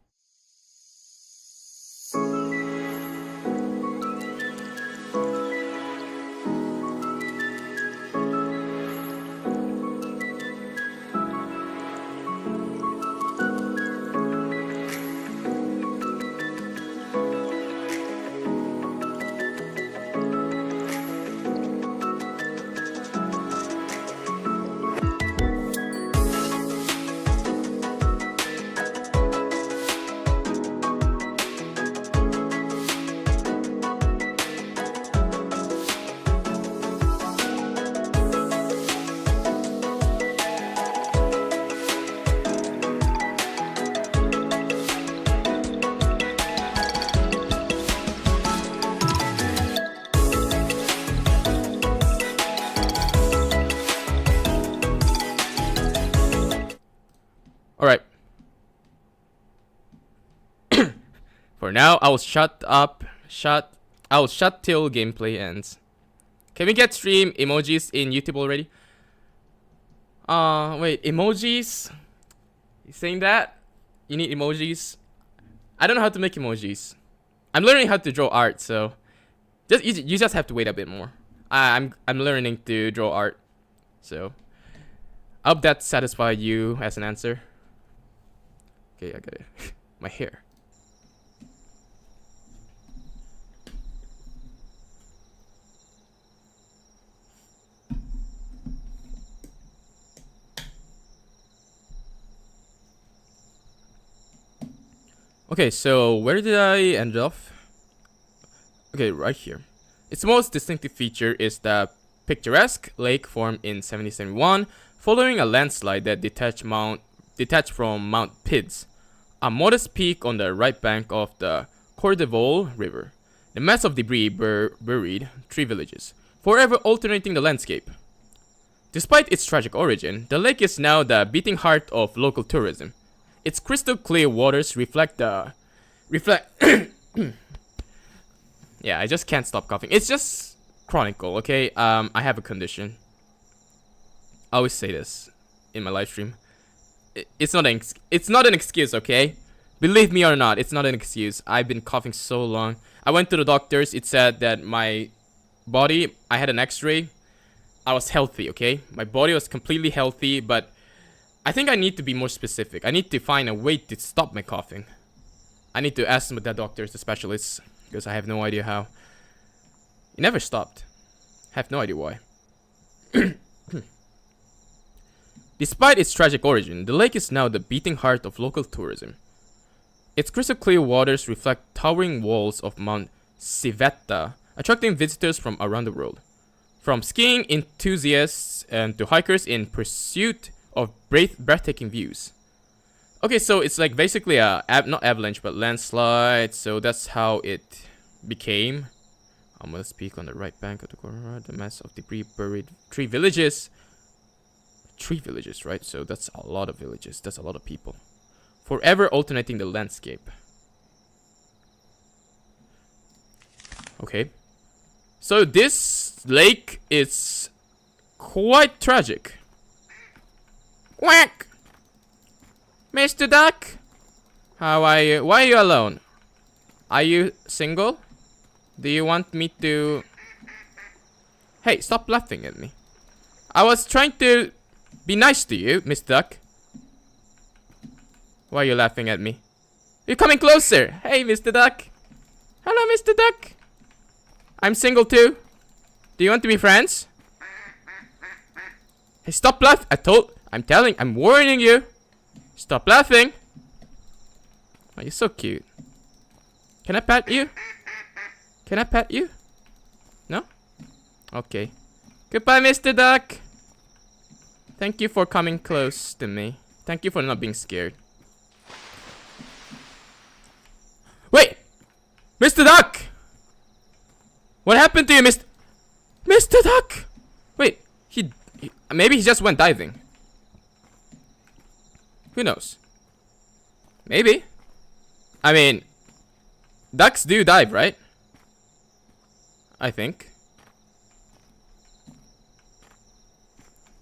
Alright. For now, I will shut till gameplay ends. Can we get stream emojis in YouTube already? Wait, emojis? You saying that? You need emojis? I don't know how to make emojis. I'm learning how to draw art, so you just have to wait a bit more. I'm learning to draw art, so I hope that satisfied you as an answer. Okay, I got it. My hair. Okay, so where did I end off? Okay, right here. Its most distinctive feature is the picturesque lake formed in 1771 following a landslide that detached from Mount Pids, a modest peak on the right bank of the 𝙈𝙤𝙤𝙀 River. The mass of debris buried 3 villages, forever alternating the landscape. Despite its tragic origin, the lake is now the beating heart of local tourism. Its crystal clear waters reflect yeah, I just can't stop coughing. It's just chronicle, okay? I have a condition. I always say this in my live stream. It's not an excuse, okay? Believe me or not, it's not an excuse. I've been coughing so long. I went to the doctors. It said that my body, I had an x-ray. I was healthy, okay? My body was completely healthy, but I think I need to be more specific. I need to find a way to stop my coughing. I need to ask the doctors, the specialists, because I have no idea how. It never stopped. I have no idea why. Despite its tragic origin, the lake is now the beating heart of local tourism. Its crystal clear waters reflect towering walls of Mount 𝙤𝙤𝙤𝙠, attracting visitors from around the world. From skiing enthusiasts and to hikers in pursuit of breathtaking views. Okay, so it's like basically a not avalanche but landslide. So that's how it became. I'm gonna speak on the right bank of the corner. The mass of debris buried 3 villages. 3 villages, right? So that's a lot of villages. That's a lot of people. Forever alternating the landscape. Okay. So this lake is quite tragic. Quack! Mr. Duck? How are you? Why are you alone? Are you single? Do you want me to... Hey, stop laughing at me. I was trying to be nice to you, Mr. Duck. Why are you laughing at me? You're coming closer. Hey, Mr. Duck. Hello, Mr. Duck. I'm single too. Do you want to be friends? Hey, stop laughing. I'm warning you. Stop laughing. Oh, you're so cute. Can I pet you? Can I pet you? No? Okay. Goodbye, Mr. Duck. Thank you for coming close to me. Thank you for not being scared. Wait! Mr. Duck! What happened to you, Mr. Duck? Wait, maybe he just went diving. Who knows? Maybe. I mean, ducks do dive, right? I think.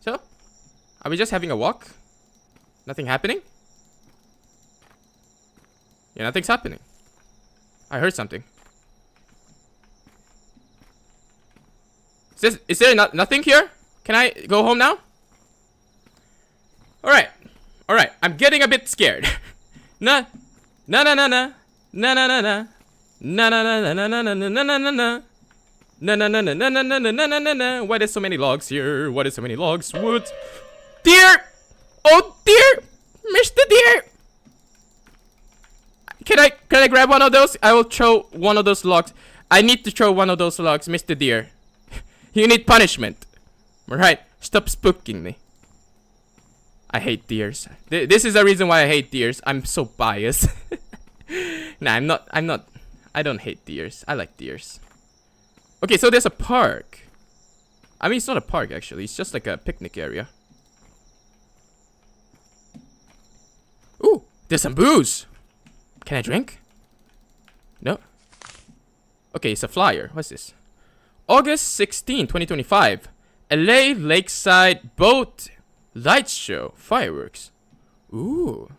So, are we just having a walk? Nothing happening? Yeah, nothing's happening. I heard something. Is there nothing here? Can I go home now? Alright. Alright. I'm getting a bit scared. Na na na na na na na na na na na na na na na na na na na. Na na na na na na na na na na na. Why there's so many logs here? Why there's so many logs? Woods. Deer! Oh dear! Mr. Deer! Can I grab one of those? I will throw one of those logs. I need to throw one of those logs, Mr. Deer. You need punishment. Alright, stop spooking me. I hate deers. This is the reason why I hate deers. I'm so biased. Nah, I'm not. I don't hate deers. I like deers. Okay, so there's a park. I mean, it's not a park actually. It's just like a picnic area. Ooh, there's some booze. Can I drink? No. Okay, it's a flyer. What's this? August 16, 2025. LA Lakeside Boat Light Show Fireworks. Ooh.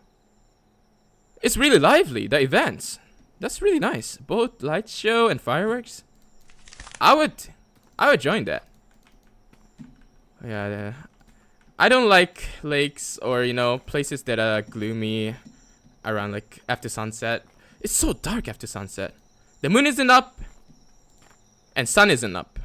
It's really lively, the events. That's really nice. Boat light show and fireworks. I would join that. Yeah, I don't like lakes or, you know, places that are gloomy around like after sunset. It's so dark after sunset. The moon isn't up and sun isn't up.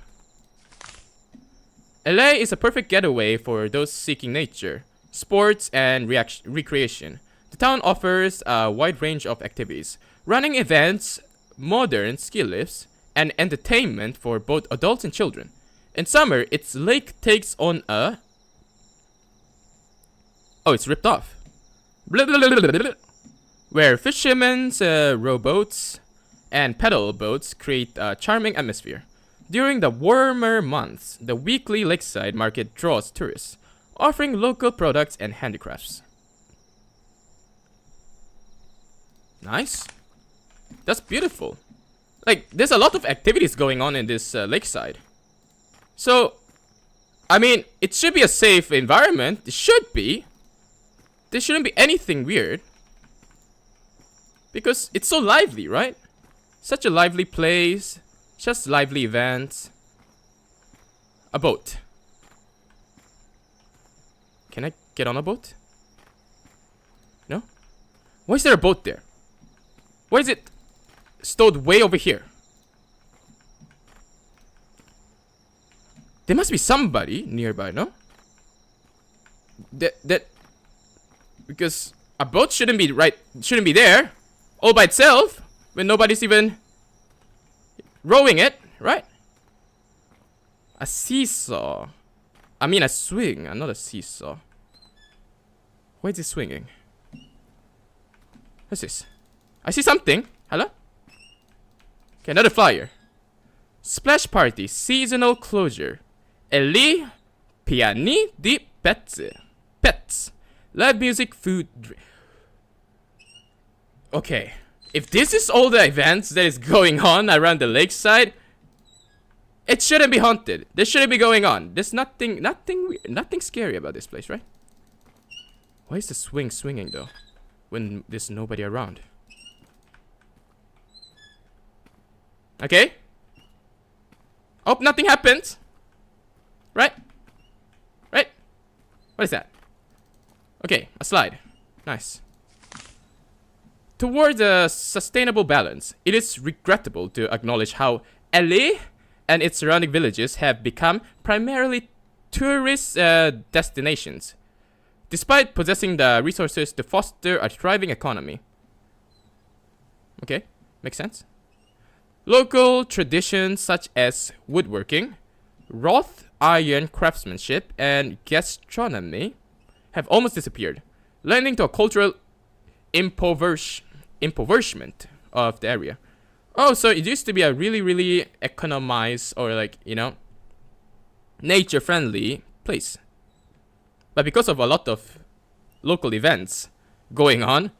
LA is a perfect getaway for those seeking nature, sports, and recreation. The town offers a wide range of activities, running events, modern ski lifts, and entertainment for both adults and children. In summer, its lake takes on a... Oh, it's ripped off. Blah, blah, blah, blah, blah. Where fishermen's rowboats and paddle boats create a charming atmosphere. During the warmer months, the weekly Lakeside market draws tourists, offering local products and handicrafts. Nice. That's beautiful. Like, there's a lot of activities going on in this Lakeside. So, I mean, it should be a safe environment. It should be. There shouldn't be anything weird. Because it's so lively, right? Such a lively place. Just lively events. A boat. Can I get on a boat? No? Why is there a boat there? Why is it stowed way over here? There must be somebody nearby, no? Because a boat shouldn't be there all by itself when nobody's even rowing it, right? A seesaw. I mean a swing, not a seesaw. Why is it swinging? What's this? I see something. Hello? Okay, another flyer. Splash party, seasonal closure. 𝙒𝙤𝙤𝙘𝙤 piani di pets. Live music, food. Okay. If this is all the events that is going on around the lakeside, it shouldn't be haunted. This shouldn't be going on. There's nothing scary about this place, right? Why is the swing swinging though, when there's nobody around? Okay. Hope nothing happens. Right? Right? What is that? Okay, a slide. Nice. Towards a sustainable balance, it is regrettable to acknowledge how 𝙒𝙤 and its surrounding villages have become primarily tourist destinations, despite possessing the resources to foster a thriving economy. Okay, makes sense. Local traditions such as woodworking, wrought iron craftsmanship, and gastronomy have almost disappeared, lending to a cultural impoverishment of the area. Oh, so it used to be a really economized or like, you know, nature-friendly place. But because of a lot of local events going on,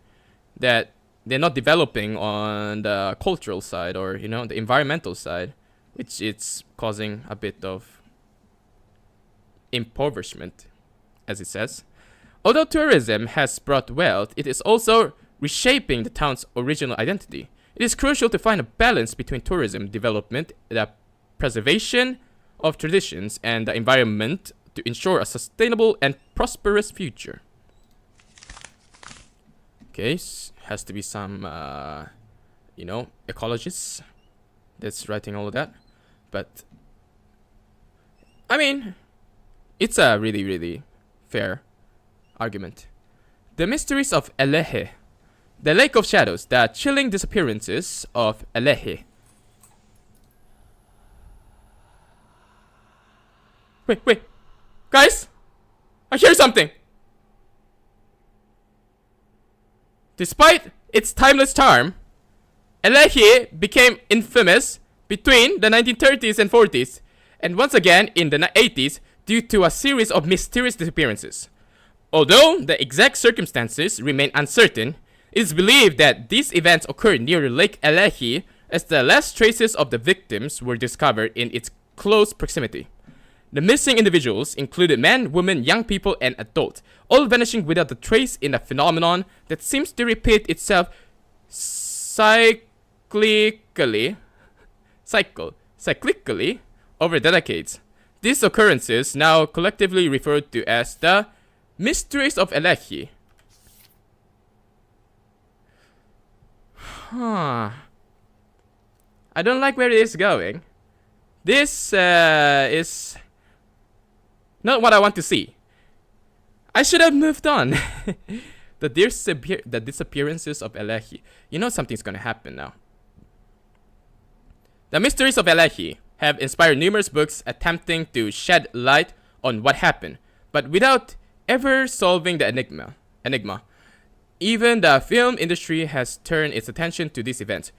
that they're not developing on the cultural side or, you know, the environmental side, which it's causing a bit of impoverishment, as it says. Although tourism has brought wealth, it is also reshaping the town's original identity. It is crucial to find a balance between tourism development, the preservation of traditions, and the environment to ensure a sustainable and prosperous future. Okay, has to be some, you know, ecologists that's writing all of that. But, I mean, it's a really fair argument. The mysteries of 𝙒𝙤𝙤. The Lake of Shadows, the chilling disappearances of 𝙒𝙤𝙤. Wait. Guys! I hear something! Despite its timeless charm, 𝙒𝙤𝙤 became infamous between the 1930s and 40s, and once again in the 80s due to a series of mysterious disappearances. Although the exact circumstances remain uncertain, it is believed that these events occurred near Lake 𝙒𝙤𝙤 as the last traces of the victims were discovered in its close proximity. The missing individuals included men, women, young people, and adults, all vanishing without a trace in a phenomenon that seems to repeat itself cyclically over the decades. These occurrences, now collectively referred to as the mysteries of 𝙒𝙤𝙤. I don't like where it is going. This is not what I want to see. I should have moved on. the disappearances of 𝙈𝙤𝙀. You know something's gonna happen now. The mysteries of 𝙈𝙀𝙀 have inspired numerous books attempting to shed light on what happened, but without ever solving the enigma. Even the film industry has turned its attention to these events.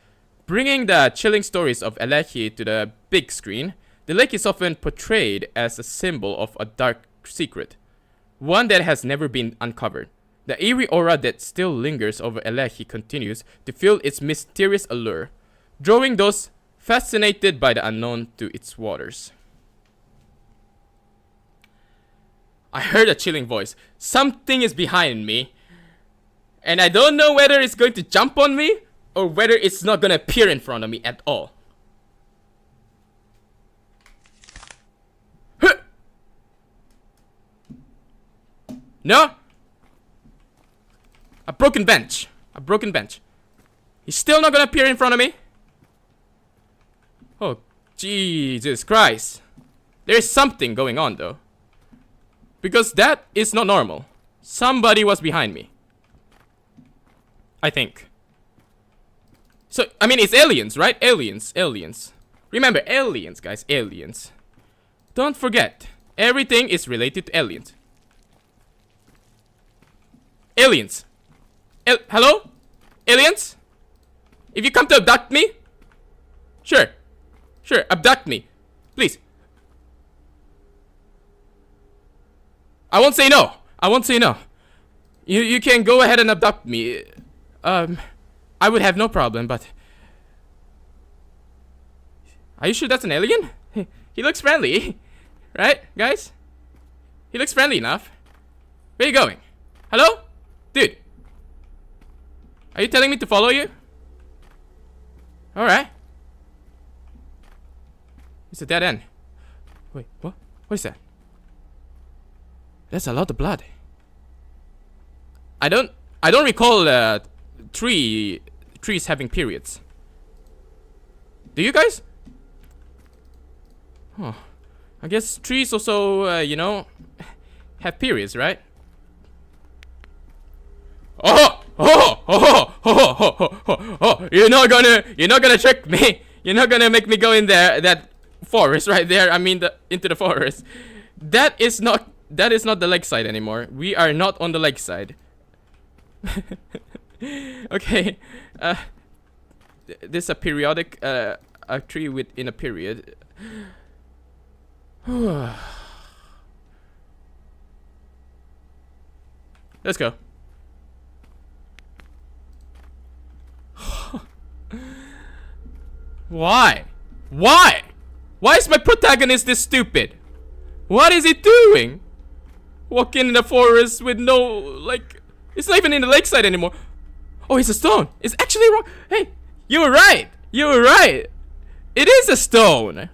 Bringing the chilling stories of 𝙈𝙀𝙀 to the big screen, the lake is often portrayed as a symbol of a dark secret, one that has never been uncovered. The eerie aura that still lingers over 𝙈𝙀𝙀 continues to fill its mysterious allure, drawing those fascinated by the unknown to its waters. I heard a chilling voice. Something is behind me, and I don't know whether it's going to jump on me or whether it's not going to appear in front of me at all. Huh. No? A broken bench. A broken bench. He's still not going to appear in front of me? Oh, Jesus Christ. There's something going on though. Because that is not normal. Somebody was behind me. I think. So, I mean, it's aliens, right? Aliens. Remember, aliens, guys. Aliens. Don't forget, everything is related to aliens. Aliens. Hello? Aliens? If you come to abduct me, sure, abduct me, please. I won't say no. You can go ahead and abduct me. I would have no problem, but are you sure that's an alien? He looks friendly, right, guys? He looks friendly enough. Where are you going? Hello? Dude. Are you telling me to follow you? Alright. It's a dead end. Wait, what? What is that? That's a lot of blood. I don't recall trees having periods. Do you guys? Oh, I guess trees also, you know, have periods, right? Oh! You're not gonna trick me. You're not gonna make me go in there, that forest right there. I mean, into the forest. That is not the Lakeside anymore. We are not on the Lakeside. Okay. This is a periodic, a tree within a period. Let's go. Why? Why is my protagonist this stupid? What is he doing? Walking in the forest with no, like, it's not even in the Lakeside anymore. Oh, it's a stone. It's actually wrong. Hey, you were right. It is a stone.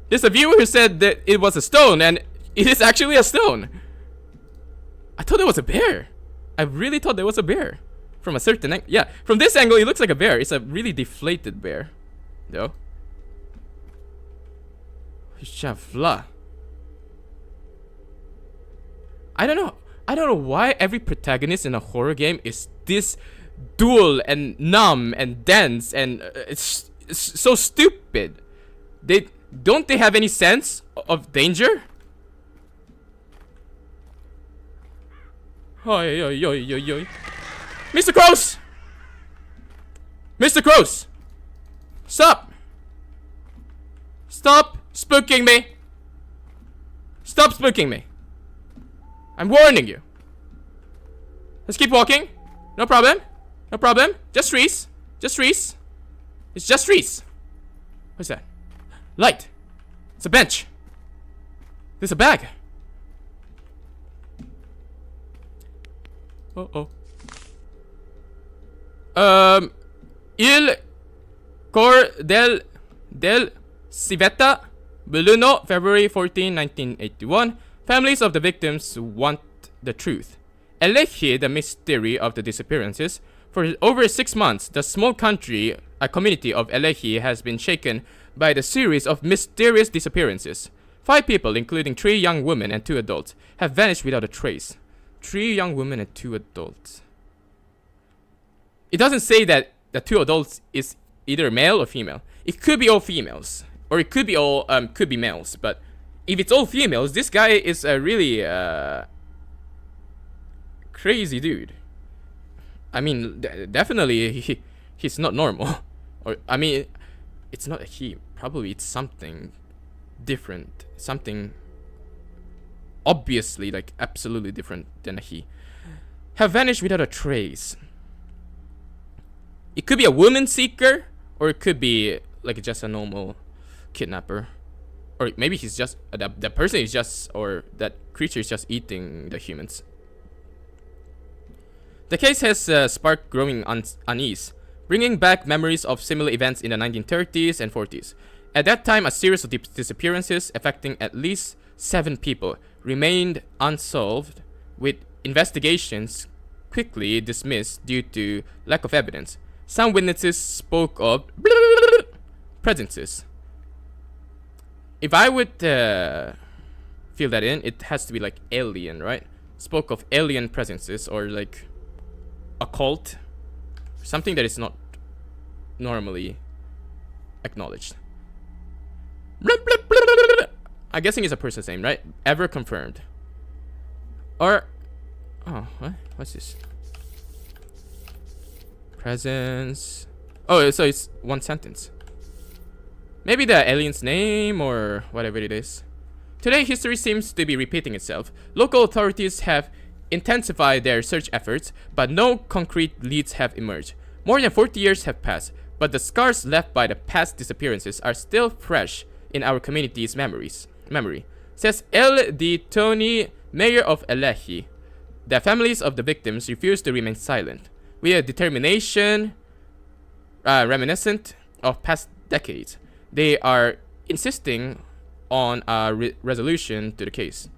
There's a viewer who said that it was a stone, and it is actually a stone. I thought it was a bear. I really thought there was a bear. From a certain angle. Yeah, from this angle, it looks like a bear. It's a really deflated bear, though. Shavla. I don't know why every protagonist in a horror game is this dull and numb and dense, and it's so stupid. Don't they have any sense of danger? Oi. Mr. Crows! Mr. Crows! Stop spooking me! Stop spooking me! I'm warning you. Let's keep walking. No problem. Just trees. It's just trees. What's that? Light. It's a bench. There's a bag. 𝙈𝙤𝙘𝙞𝙖, Belluno, February 14, 1981. Families of the victims want the truth. 𝙈𝙀𝙀, the mystery of the disappearances. For over 6 months, the small community of 𝙈𝙀𝙀 has been shaken by the series of mysterious disappearances. 5 people, including 3 young women and 2 adults, have vanished without a trace. 3 young women and 2 adults. It doesn't say that the 2 adults is either male or female. It could be all females, or it could be all could be males. But if it's all females, this guy is a really crazy dude. I mean, definitely he's not normal. Or I mean, it's not a he. Probably it's something different. Something obviously like absolutely different than a he. Have vanished without a trace. It could be a woman seeker, or it could be like just a normal kidnapper, or maybe he's just the person is just, or that creature is just eating the humans. The case has sparked growing unease, bringing back memories of similar events in the 1930s and 40s. At that time, a series of disappearances affecting at least 7 people remained unsolved, with investigations quickly dismissed due to lack of evidence. Some witnesses spoke of presences. If I would fill that in, it has to be like alien, right? Spoke of alien presences, or like occult, something that is not normally acknowledged. I'm guessing it's a person's name, right? Ever confirmed. Or oh, what? What's this? Presence. Oh, so it's 1 sentence. Maybe the alien's name or whatever it is. Today, history seems to be repeating itself. Local authorities have intensified their search efforts, but no concrete leads have emerged. More than 40 years have passed, but the scars left by the past disappearances are still fresh in our community's memory, says 𝙒𝙤𝙤𝙚𝙨, mayor of 𝙈𝙤𝙤𝙤𝙚. The families of the victims refuse to remain silent, with a determination reminiscent of past decades. They are insisting on a resolution to the case.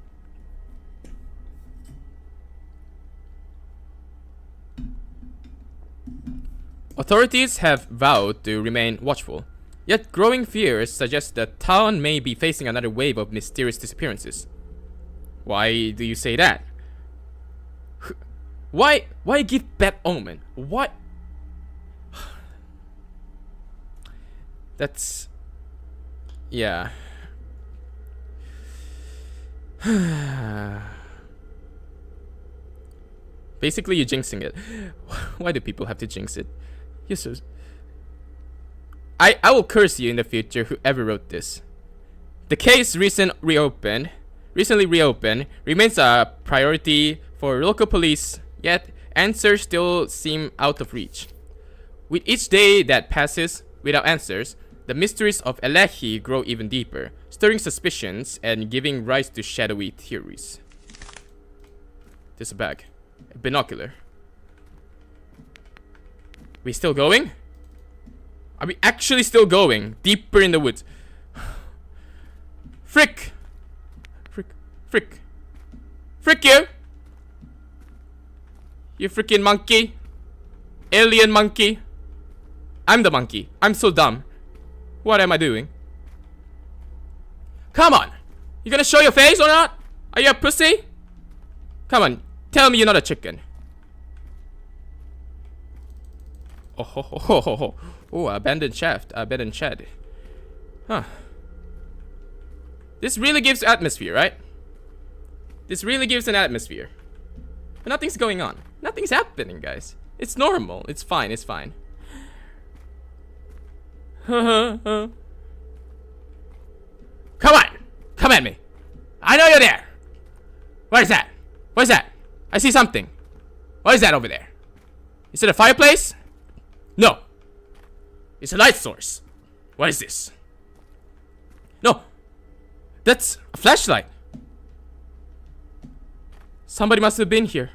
Authorities have vowed to remain watchful, yet growing fears suggest that town may be facing another wave of mysterious disappearances. Why do you say that? Why give bad omen? What? That's... yeah. Basically, you're jinxing it. Why do people have to jinx it? You're so... I will curse you in the future, whoever wrote this. The case recently reopened, remains a priority for local police, yet answers still seem out of reach. With each day that passes without answers, the mysteries of 𝙒𝙤𝙤𝙤 grow even deeper, stirring suspicions and giving rise to shadowy theories. There's a bag. A binocular. We still going? Are we actually still going? Deeper in the woods. Frick! Frick. Frick. Frick you! You freaking monkey. Alien monkey. I'm the monkey. I'm so dumb. What am I doing? Come on! You gonna show your face or not? Are you a pussy? Come on. Tell me you're not a chicken. Oh, ho, ho, ho, ho, ho. Oh, abandoned shaft. Abandoned shed. Huh. This really gives atmosphere, right? This really gives an atmosphere. But nothing's going on. Nothing's happening, guys. It's normal. It's fine. It's fine. Come on! Come at me! I know you're there! What is that? What is that? I see something. What is that over there? Is it a fireplace? No. It's a light source. What is this? No. That's a flashlight. Somebody must have been here.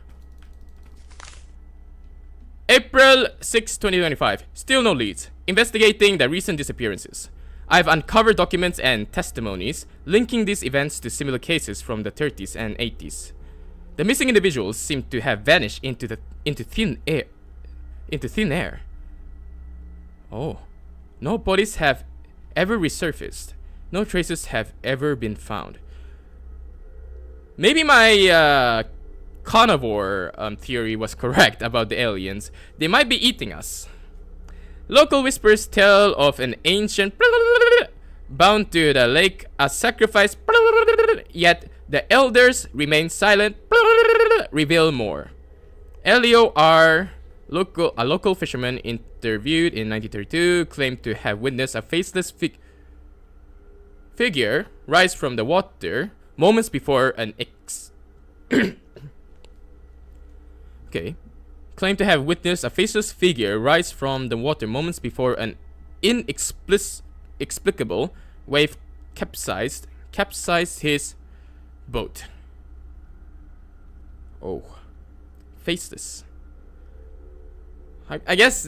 April 6, 2025. Still no leads. Investigating the recent disappearances. I've uncovered documents and testimonies linking these events to similar cases from the 30s and 80s. The missing individuals seem to have vanished into thin air. Oh. No bodies have ever resurfaced. No traces have ever been found. Maybe my carnivore theory was correct about the aliens, they might be eating us. Local whispers tell of an ancient bound to the lake as sacrifice, yet the elders remain silent, reveal more. 𝙒𝙤𝙧𝙀, a local fisherman interviewed in 1932, claimed to have witnessed a faceless figure rise from the water moments before an okay. Claimed to have witnessed a faceless figure rise from the water moments before an inexplicable wave capsized his boat. Oh, faceless. I guess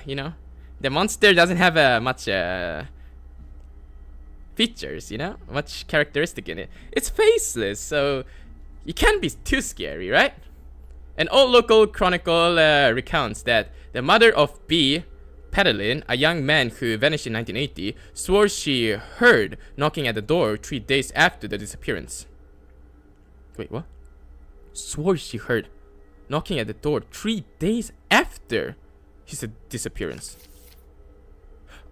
you know, the monster doesn't have much features, you know, much characteristic in it. It's faceless, so you can't be too scary, right? An old local chronicle recounts that the mother of B. Petalin, a young man who vanished in 1980, swore she heard knocking at the door 3 days after the disappearance. Wait, what? Swore she heard knocking at the door 3 days after his disappearance.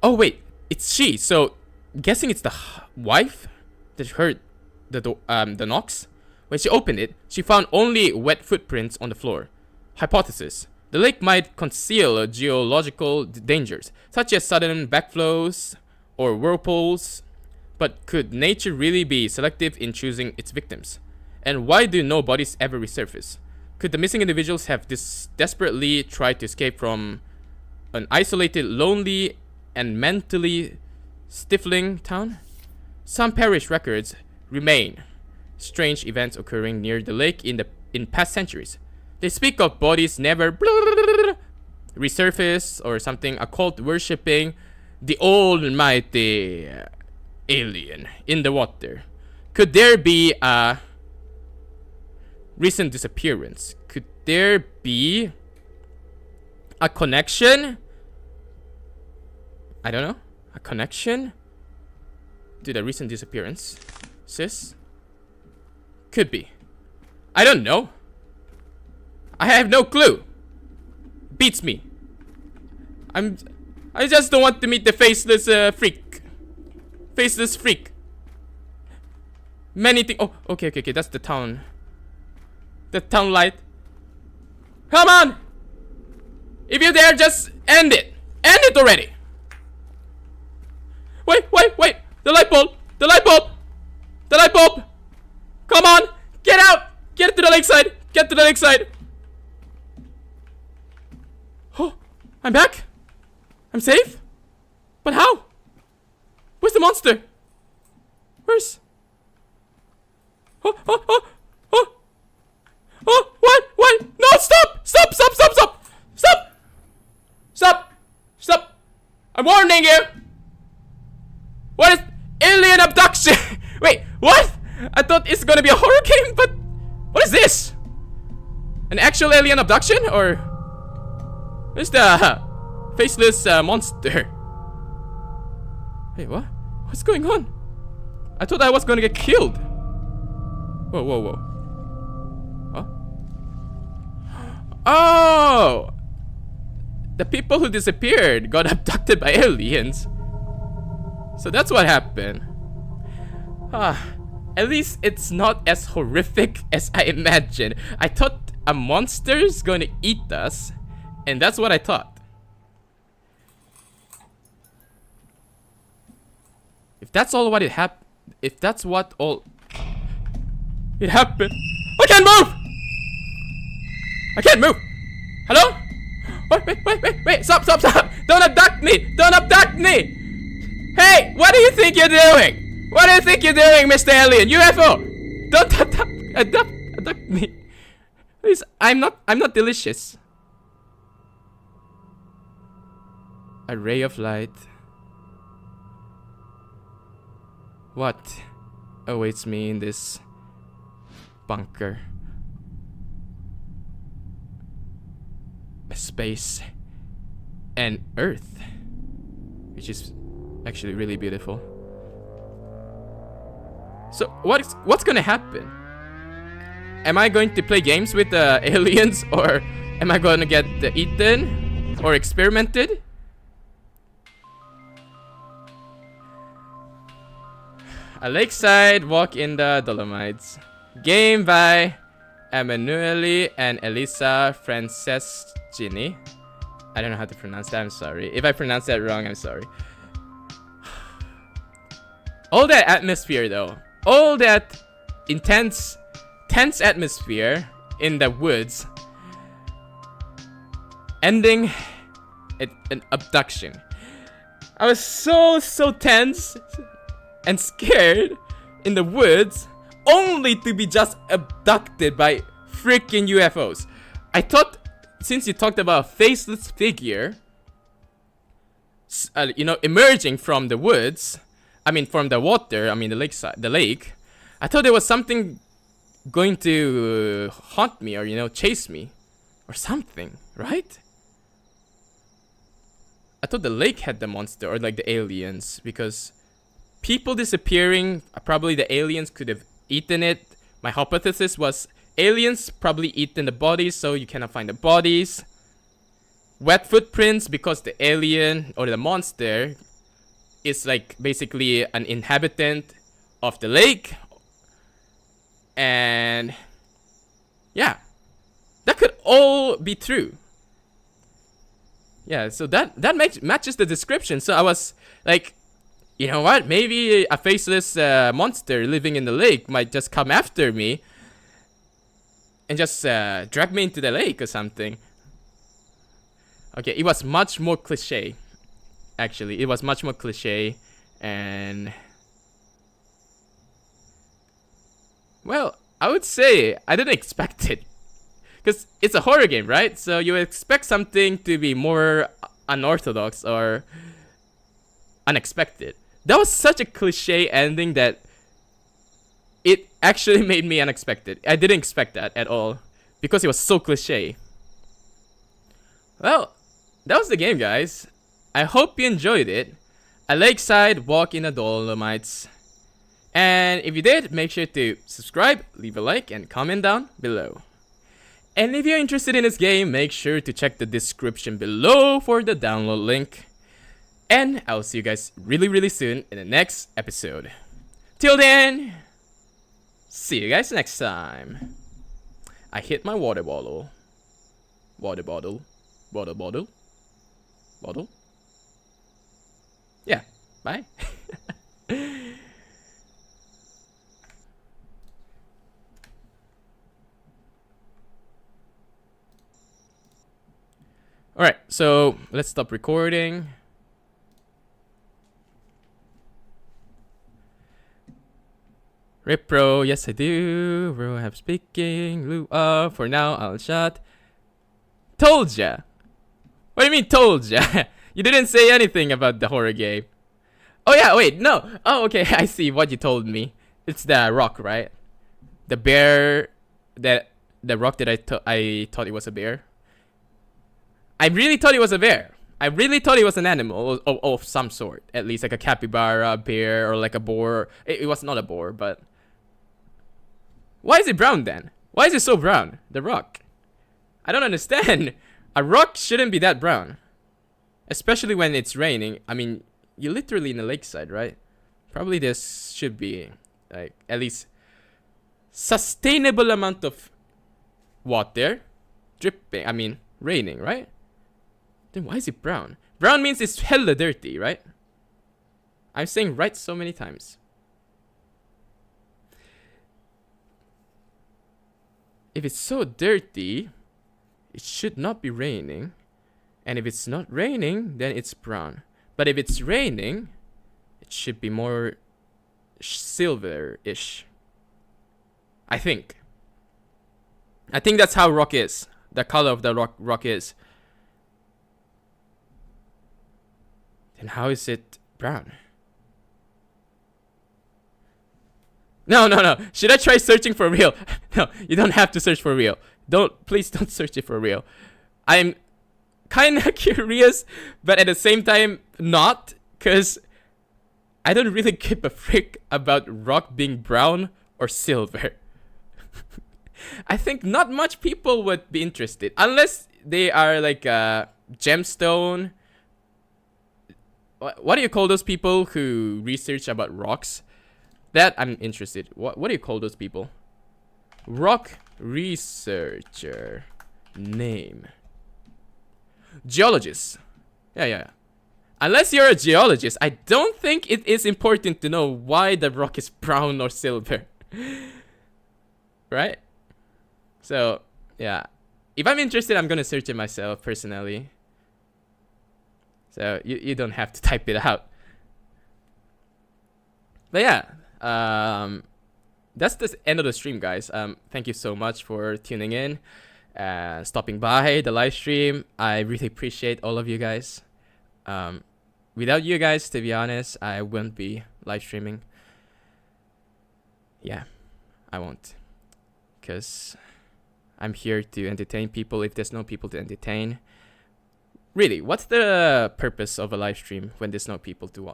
Oh wait, it's she. So, guessing it's the wife that heard the knocks. When she opened it, she found only wet footprints on the floor. Hypothesis: the lake might conceal geological dangers, such as sudden backflows or whirlpools. But could nature really be selective in choosing its victims? And why do no bodies ever resurface? Could the missing individuals have desperately tried to escape from an isolated, lonely, and mentally stifling town? Some parish records remain strange events occurring near the lake in past centuries. They speak of bodies never resurface or something, a cult worshipping the almighty alien in the water. Could there be a recent disappearance? Could there be a connection? I don't know. A connection to the recent disappearance? Sis? Could be. I don't know. I have no clue. Beats me. I just don't want to meet the faceless freak. Faceless freak. Many things. Oh, okay. That's the town. The town light. Come on! If you're there, just end it. End it already. Wait. The light bulb. Come on! Get out! Get to the lakeside! Oh, I'm back? I'm safe? But how? Where's the monster? Where's... Oh, what? No, stop! I'm warning you! What is... alien abduction? Wait, what? I thought it's gonna be a horror game, but what is this? An actual alien abduction, or where's the faceless monster? Hey, what? What's going on? I thought I was gonna get killed. Whoa. Huh? Oh! The people who disappeared got abducted by aliens. So that's what happened. At least it's not as horrific as I imagined. I thought a monster's gonna eat us, and that's what I thought. If that's all what it happened, if that's what all it happened, I can't move. Hello? Wait! Stop! Don't abduct me! Hey, what do you think you're doing? Mr. Alien? UFO! Don't abduct me. Please, I'm not delicious. A ray of light. What awaits me in this bunker? Space and Earth, which is actually really beautiful. So what's gonna happen? Am I going to play games with the aliens, or am I going to get eaten or experimented? A Lakeside walk in the Dolomites. Game by Emanuele and Elisa Francescini. I don't know how to pronounce that, I'm sorry. If I pronounce that wrong, I'm sorry. All that atmosphere though. All that tense atmosphere in the woods. Ending at an abduction. I was so tense and scared in the woods, only to be just abducted by freaking UFOs. I thought, since you talked about a faceless figure, emerging from the woods, from the water, the lake, I thought there was something going to haunt me or, chase me or something, right? I thought the lake had the monster or like the aliens, because people disappearing, probably the aliens could have eaten it. My hypothesis was aliens probably eaten the bodies, so you cannot find the bodies. Wet footprints, because the alien or the monster is like basically an inhabitant of the lake. And yeah, that could all be true. Yeah, so that matches the description. So I was like, you know what? Maybe a faceless monster living in the lake might just come after me and just drag me into the lake or something. Okay, it was much more cliche. Actually, it was much more cliche, and well, I would say I didn't expect it, because it's a horror game, right? So you expect something to be more unorthodox or unexpected. That was such a cliche ending that it actually made me unexpected. I didn't expect that at all, because it was so cliche. Well, that was the game, guys. I hope you enjoyed it. A Lakeside walk in the Dolomites. And if you did, make sure to subscribe, leave a like, and comment down below. And if you're interested in this game, make sure to check the description below for the download link. And I'll see you guys really soon in the next episode. Till then, see you guys next time. I hit my water bottle. Water bottle. Water bottle. Bottle. Yeah, bye. Alright, so let's stop recording. Rip bro, yes I do. Bro, I'm speaking. For now, I'll shut. Told ya. What do you mean told ya? You didn't say anything about the horror game. Oh yeah, wait, no. Oh, okay, I see what you told me. It's the rock, right? The bear, the rock that I thought it was a bear. I really thought it was a bear. I really thought it was an animal of some sort. At least like a capybara, a bear, or like a boar. It was not a boar, but... Why is it brown then? Why is it so brown? The rock. I don't understand. A rock shouldn't be that brown. Especially when it's raining. I mean, you're literally in a lakeside, right? Probably this should be like at least sustainable amount of water dripping. Raining, right? Then why is it brown? Brown means it's hella dirty, right? I'm saying right so many times. If it's so dirty, it should not be raining. And if it's not raining, then it's brown. But if it's raining, it should be more silver-ish. I think that's how rock is. The color of the rock is. Then how is it brown? No. Should I try searching for real? No, you don't have to search for real. Please don't search it for real. I'm kind of curious, but at the same time not, because I don't really give a frick about rock being brown or silver. I think not much people would be interested unless they are like gemstone. What do you call those people who research about rocks? That I'm interested. What do you call those people? Rock researcher. Name. Geologist. Yeah. Unless you're a geologist, I don't think it is important to know why the rock is brown or silver. Right? So, yeah. If I'm interested, I'm gonna search it myself, personally. So, you don't have to type it out. But yeah. That's the end of the stream, guys. Thank you so much for tuning in. Stopping by the live stream. I really appreciate all of you guys. Without you guys, to be honest, I wouldn't be live streaming. Yeah, I won't. Because I'm here to entertain people if there's no people to entertain. Really, what's the purpose of a live stream when there's no people to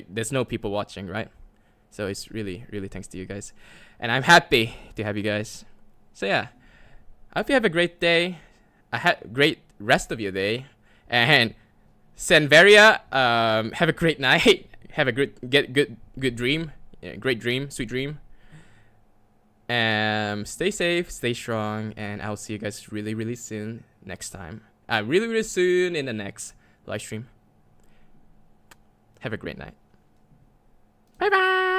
there's no people watching, right? So it's really, really thanks to you guys. And I'm happy to have you guys. So yeah, I hope you have a great day. A great rest of your day. And Senveria, have a great night. Have a good dream. Yeah, great dream, sweet dream. Stay safe, stay strong, and I'll see you guys really, really soon next time. Really, really soon in the next live stream. Have a great night. Bye bye.